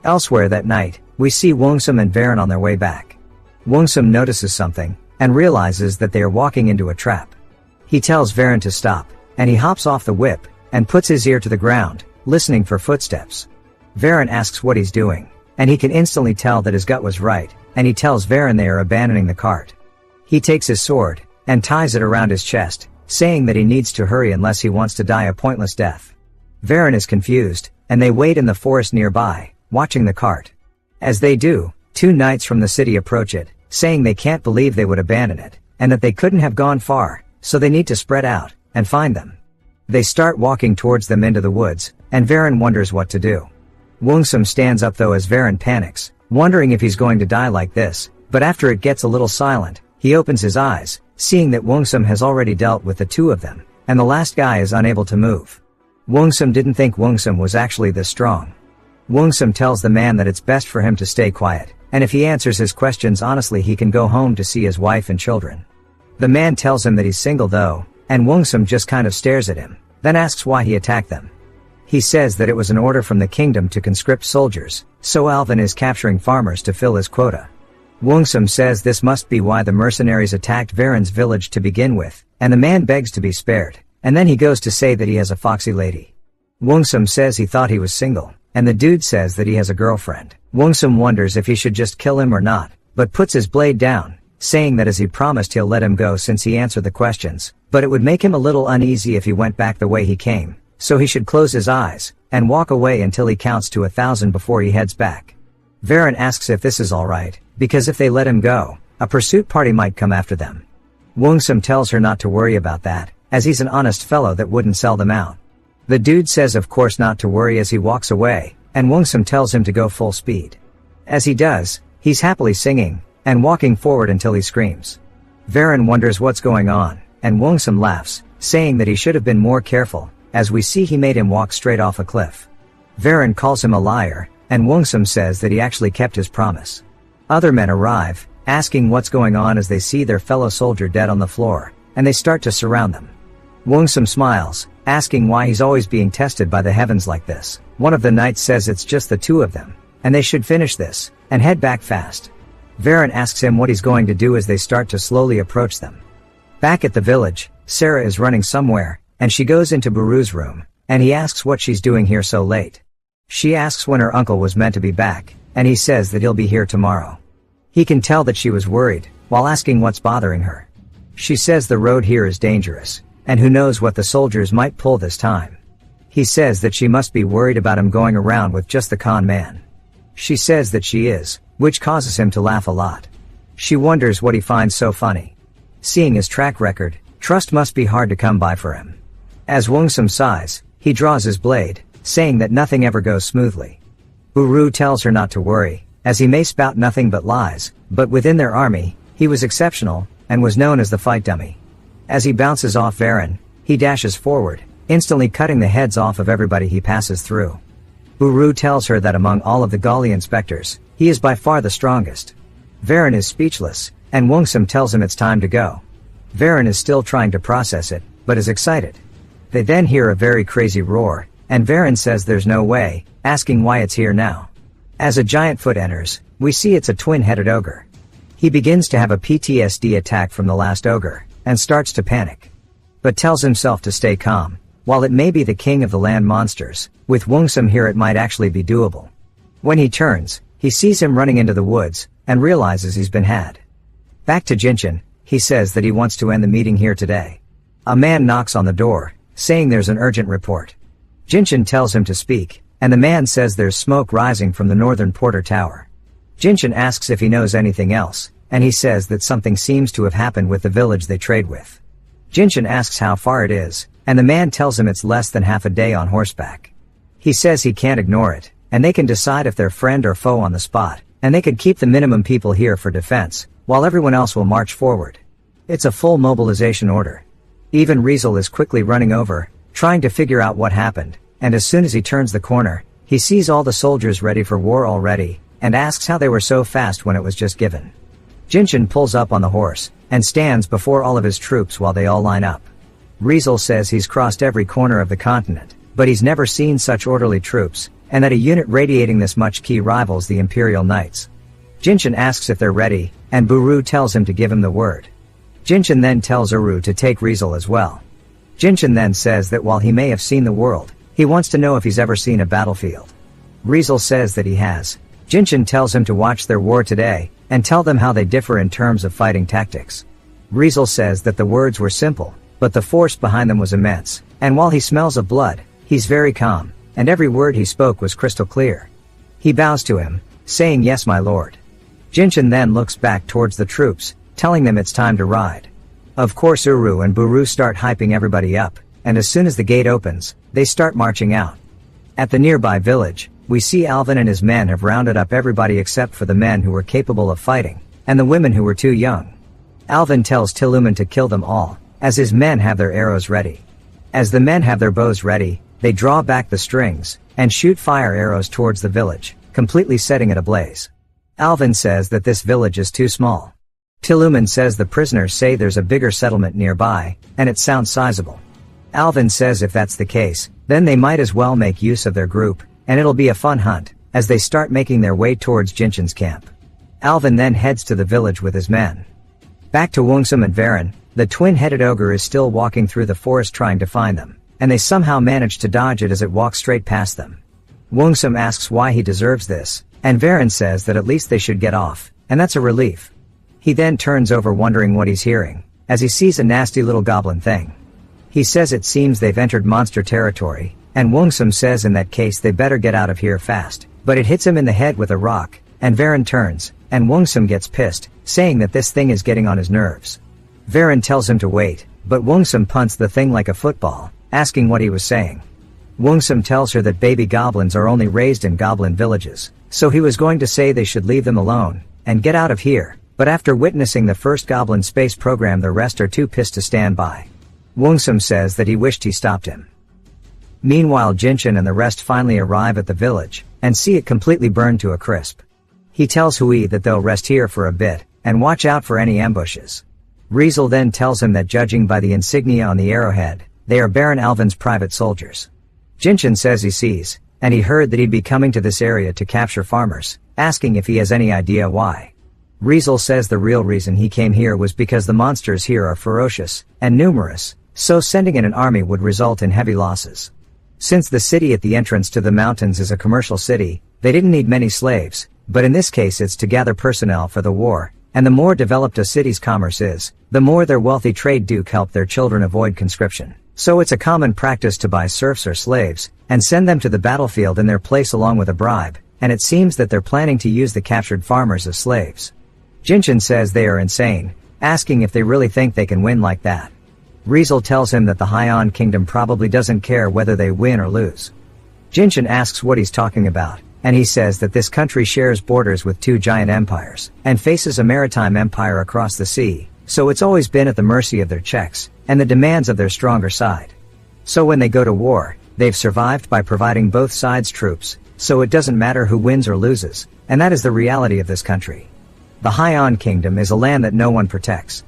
Elsewhere that night, we see Wongsum and Varen on their way back. Wongsum notices something, and realizes that they are walking into a trap. He tells Varen to stop, and he hops off the whip, and puts his ear to the ground, listening for footsteps. Varen asks what he's doing, and he can instantly tell that his gut was right, and he tells Varen they are abandoning the cart. He takes his sword, and ties it around his chest, saying that he needs to hurry unless he wants to die a pointless death. Varen is confused, and they wait in the forest nearby, watching the cart. As they do, 2 knights from the city approach it, saying they can't believe they would abandon it, and that they couldn't have gone far, so they need to spread out, and find them. They start walking towards them into the woods, and Varen wonders what to do. Wongsum stands up though as Varen panics, wondering if he's going to die like this, but after it gets a little silent, he opens his eyes, seeing that Wongsum has already dealt with the 2 of them, and the last guy is unable to move. Wongsum didn't think Wongsum was actually this strong. Wongsum tells the man that it's best for him to stay quiet, and if he answers his questions honestly he can go home to see his wife and children. The man tells him that he's single though, and Wongsum just kind of stares at him, then asks why he attacked them. He says that it was an order from the kingdom to conscript soldiers, so Alvin is capturing farmers to fill his quota. Wongsum says this must be why the mercenaries attacked Varen's village to begin with, and the man begs to be spared, and then he goes to say that he has a foxy lady. Wongsum says he thought he was single, and the dude says that he has a girlfriend. Wongsum wonders if he should just kill him or not, but puts his blade down, saying that as he promised he'll let him go since he answered the questions, but it would make him a little uneasy if he went back the way he came, so he should close his eyes, and walk away until he counts to 1,000 before he heads back. Varen asks if this is alright, because if they let him go, a pursuit party might come after them. Wongsum tells her not to worry about that, as he's an honest fellow that wouldn't sell them out. The dude says of course not to worry as he walks away, and Wongsum tells him to go full speed. As he does, he's happily singing, and walking forward until he screams. Varen wonders what's going on, and Wongsum laughs, saying that he should have been more careful, as we see he made him walk straight off a cliff. Varen calls him a liar, and Wongsum says that he actually kept his promise. Other men arrive, asking what's going on as they see their fellow soldier dead on the floor, and they start to surround them. Wongsum smiles, asking why he's always being tested by the heavens like this. One of the knights says it's just the 2 of them, and they should finish this, and head back fast. Varen asks him what he's going to do as they start to slowly approach them. Back at the village, Sarah is running somewhere, and she goes into Buru's room, and he asks what she's doing here so late. She asks when her uncle was meant to be back, and he says that he'll be here tomorrow. He can tell that she was worried, while asking what's bothering her. She says the road here is dangerous, and who knows what the soldiers might pull this time. He says that she must be worried about him going around with just the con man. She says that she is, which causes him to laugh a lot. She wonders what he finds so funny. Seeing his track record, trust must be hard to come by for him. As Wongsum sighs, he draws his blade, saying that nothing ever goes smoothly. Buru tells her not to worry, as he may spout nothing but lies, but within their army, he was exceptional, and was known as the fight dummy. As he bounces off Varen, he dashes forward, instantly cutting the heads off of everybody he passes through. Buru tells her that among all of the Gali inspectors, he is by far the strongest. Varen is speechless, and Wongsum tells him it's time to go. Varen is still trying to process it, but is excited. They then hear a very crazy roar, and Varen says there's no way, asking why it's here now. As a giant foot enters, we see it's a twin-headed ogre. He begins to have a PTSD attack from the last ogre, and starts to panic. But tells himself to stay calm. While it may be the king of the land monsters, with Wongsum here it might actually be doable. When he turns, he sees him running into the woods, and realizes he's been had. Back to Jinshin, he says that he wants to end the meeting here today. A man knocks on the door, saying there's an urgent report. Jinshin tells him to speak, and the man says there's smoke rising from the northern Porter Tower. Jinshin asks if he knows anything else, and he says that something seems to have happened with the village they trade with. Jinshin asks how far it is, and the man tells him it's less than half a day on horseback. He says he can't ignore it, and they can decide if they're friend or foe on the spot, and they could keep the minimum people here for defense, while everyone else will march forward. It's a full mobilization order. Even Riesel is quickly running over, trying to figure out what happened, and as soon as he turns the corner, he sees all the soldiers ready for war already, and asks how they were so fast when it was just given. Jinshin pulls up on the horse, and stands before all of his troops while they all line up. Riesel says he's crossed every corner of the continent, but he's never seen such orderly troops, and that a unit radiating this much key rivals the Imperial Knights. Jinshin asks if they're ready, and Buru tells him to give him the word. Jinshin then tells Uru to take Rizal as well. Jinshin then says that while he may have seen the world, he wants to know if he's ever seen a battlefield. Rizal says that he has. Jinshin tells him to watch their war today, and tell them how they differ in terms of fighting tactics. Rizal says that the words were simple, but the force behind them was immense, and while he smells of blood, he's very calm, and every word he spoke was crystal clear. He bows to him, saying yes my lord. Jinshin then looks back towards the troops, telling them it's time to ride. Of course Uru and Buru start hyping everybody up, and as soon as the gate opens, they start marching out. At the nearby village, we see Alvin and his men have rounded up everybody except for the men who were capable of fighting, and the women who were too young. Alvin tells Tiluman to kill them all, as his men have their arrows ready. As the men have their bows ready, they draw back the strings, and shoot fire arrows towards the village, completely setting it ablaze. Alvin says that this village is too small. Tiluman says the prisoners say there's a bigger settlement nearby, and it sounds sizable. Alvin says if that's the case, then they might as well make use of their group, and it'll be a fun hunt, as they start making their way towards Jinshin's camp. Alvin then heads to the village with his men. Back to Wungsum and Varen, the twin-headed ogre is still walking through the forest trying to find them, and they somehow manage to dodge it as it walks straight past them. Wungsum asks why he deserves this, and Varen says that at least they should get off, and that's a relief. He then turns over wondering what he's hearing, as he sees a nasty little goblin thing. He says it seems they've entered monster territory, and Wungsum says in that case they better get out of here fast, but it hits him in the head with a rock, and Varen turns, and Wungsum gets pissed, saying that this thing is getting on his nerves. Varen tells him to wait, but Wungsum punts the thing like a football, asking what he was saying. Wungsum tells her that baby goblins are only raised in goblin villages, so he was going to say they should leave them alone, and get out of here, but after witnessing the first goblin space program the rest are too pissed to stand by. Wungsum says that he wished he stopped him. Meanwhile Jinshin and the rest finally arrive at the village, and see it completely burned to a crisp. He tells Hui that they'll rest here for a bit, and watch out for any ambushes. Rizal then tells him that judging by the insignia on the arrowhead, they are Baron Alvin's private soldiers. Jinshin says he sees, and he heard that he'd be coming to this area to capture farmers, asking if he has any idea why. Rizal says the real reason he came here was because the monsters here are ferocious, and numerous, so sending in an army would result in heavy losses. Since the city at the entrance to the mountains is a commercial city, they didn't need many slaves, but in this case it's to gather personnel for the war, and the more developed a city's commerce is, the more their wealthy trade duke help their children avoid conscription. So it's a common practice to buy serfs or slaves, and send them to the battlefield in their place along with a bribe, and it seems that they're planning to use the captured farmers as slaves. Jinshin says they are insane, asking if they really think they can win like that. Rizal tells him that the Haiyan kingdom probably doesn't care whether they win or lose. Jinshin asks what he's talking about, and he says that this country shares borders with two giant empires, and faces a maritime empire across the sea, so it's always been at the mercy of their checks, and the demands of their stronger side. So when they go to war, they've survived by providing both sides troops, so it doesn't matter who wins or loses, and that is the reality of this country. The Haiyan kingdom is a land that no one protects.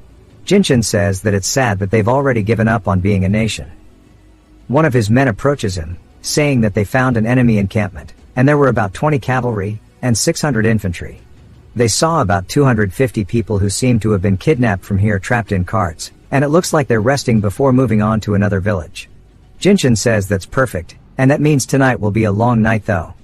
Jinshin says that it's sad that they've already given up on being a nation. One of his men approaches him, saying that they found an enemy encampment, and there were about 20 cavalry, and 600 infantry. They saw about 250 people who seem to have been kidnapped from here trapped in carts, and it looks like they're resting before moving on to another village. Jinshin says that's perfect, and that means tonight will be a long night though.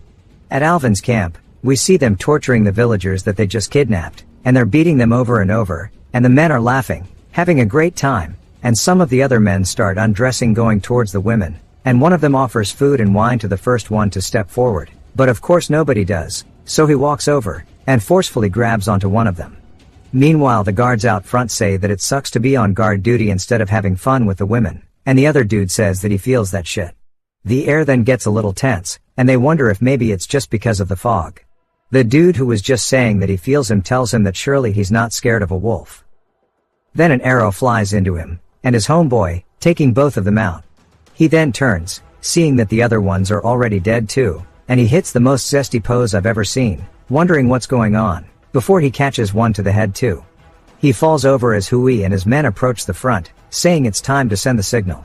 At Alvin's camp, we see them torturing the villagers that they just kidnapped, and they're beating them over and over, and the men are laughing, having a great time, and some of the other men start undressing going towards the women, and one of them offers food and wine to the first one to step forward, but of course nobody does, so he walks over, and forcefully grabs onto one of them. Meanwhile the guards out front say that it sucks to be on guard duty instead of having fun with the women, and the other dude says that he feels that shit. The air then gets a little tense, and they wonder if maybe it's just because of the fog. The dude who was just saying that he feels him tells him that surely he's not scared of a wolf. Then an arrow flies into him, and his homeboy, taking both of them out. He then turns, seeing that the other ones are already dead too, and he hits the most zesty pose I've ever seen, wondering what's going on, before he catches one to the head too. He falls over as Hui and his men approach the front, saying it's time to send the signal.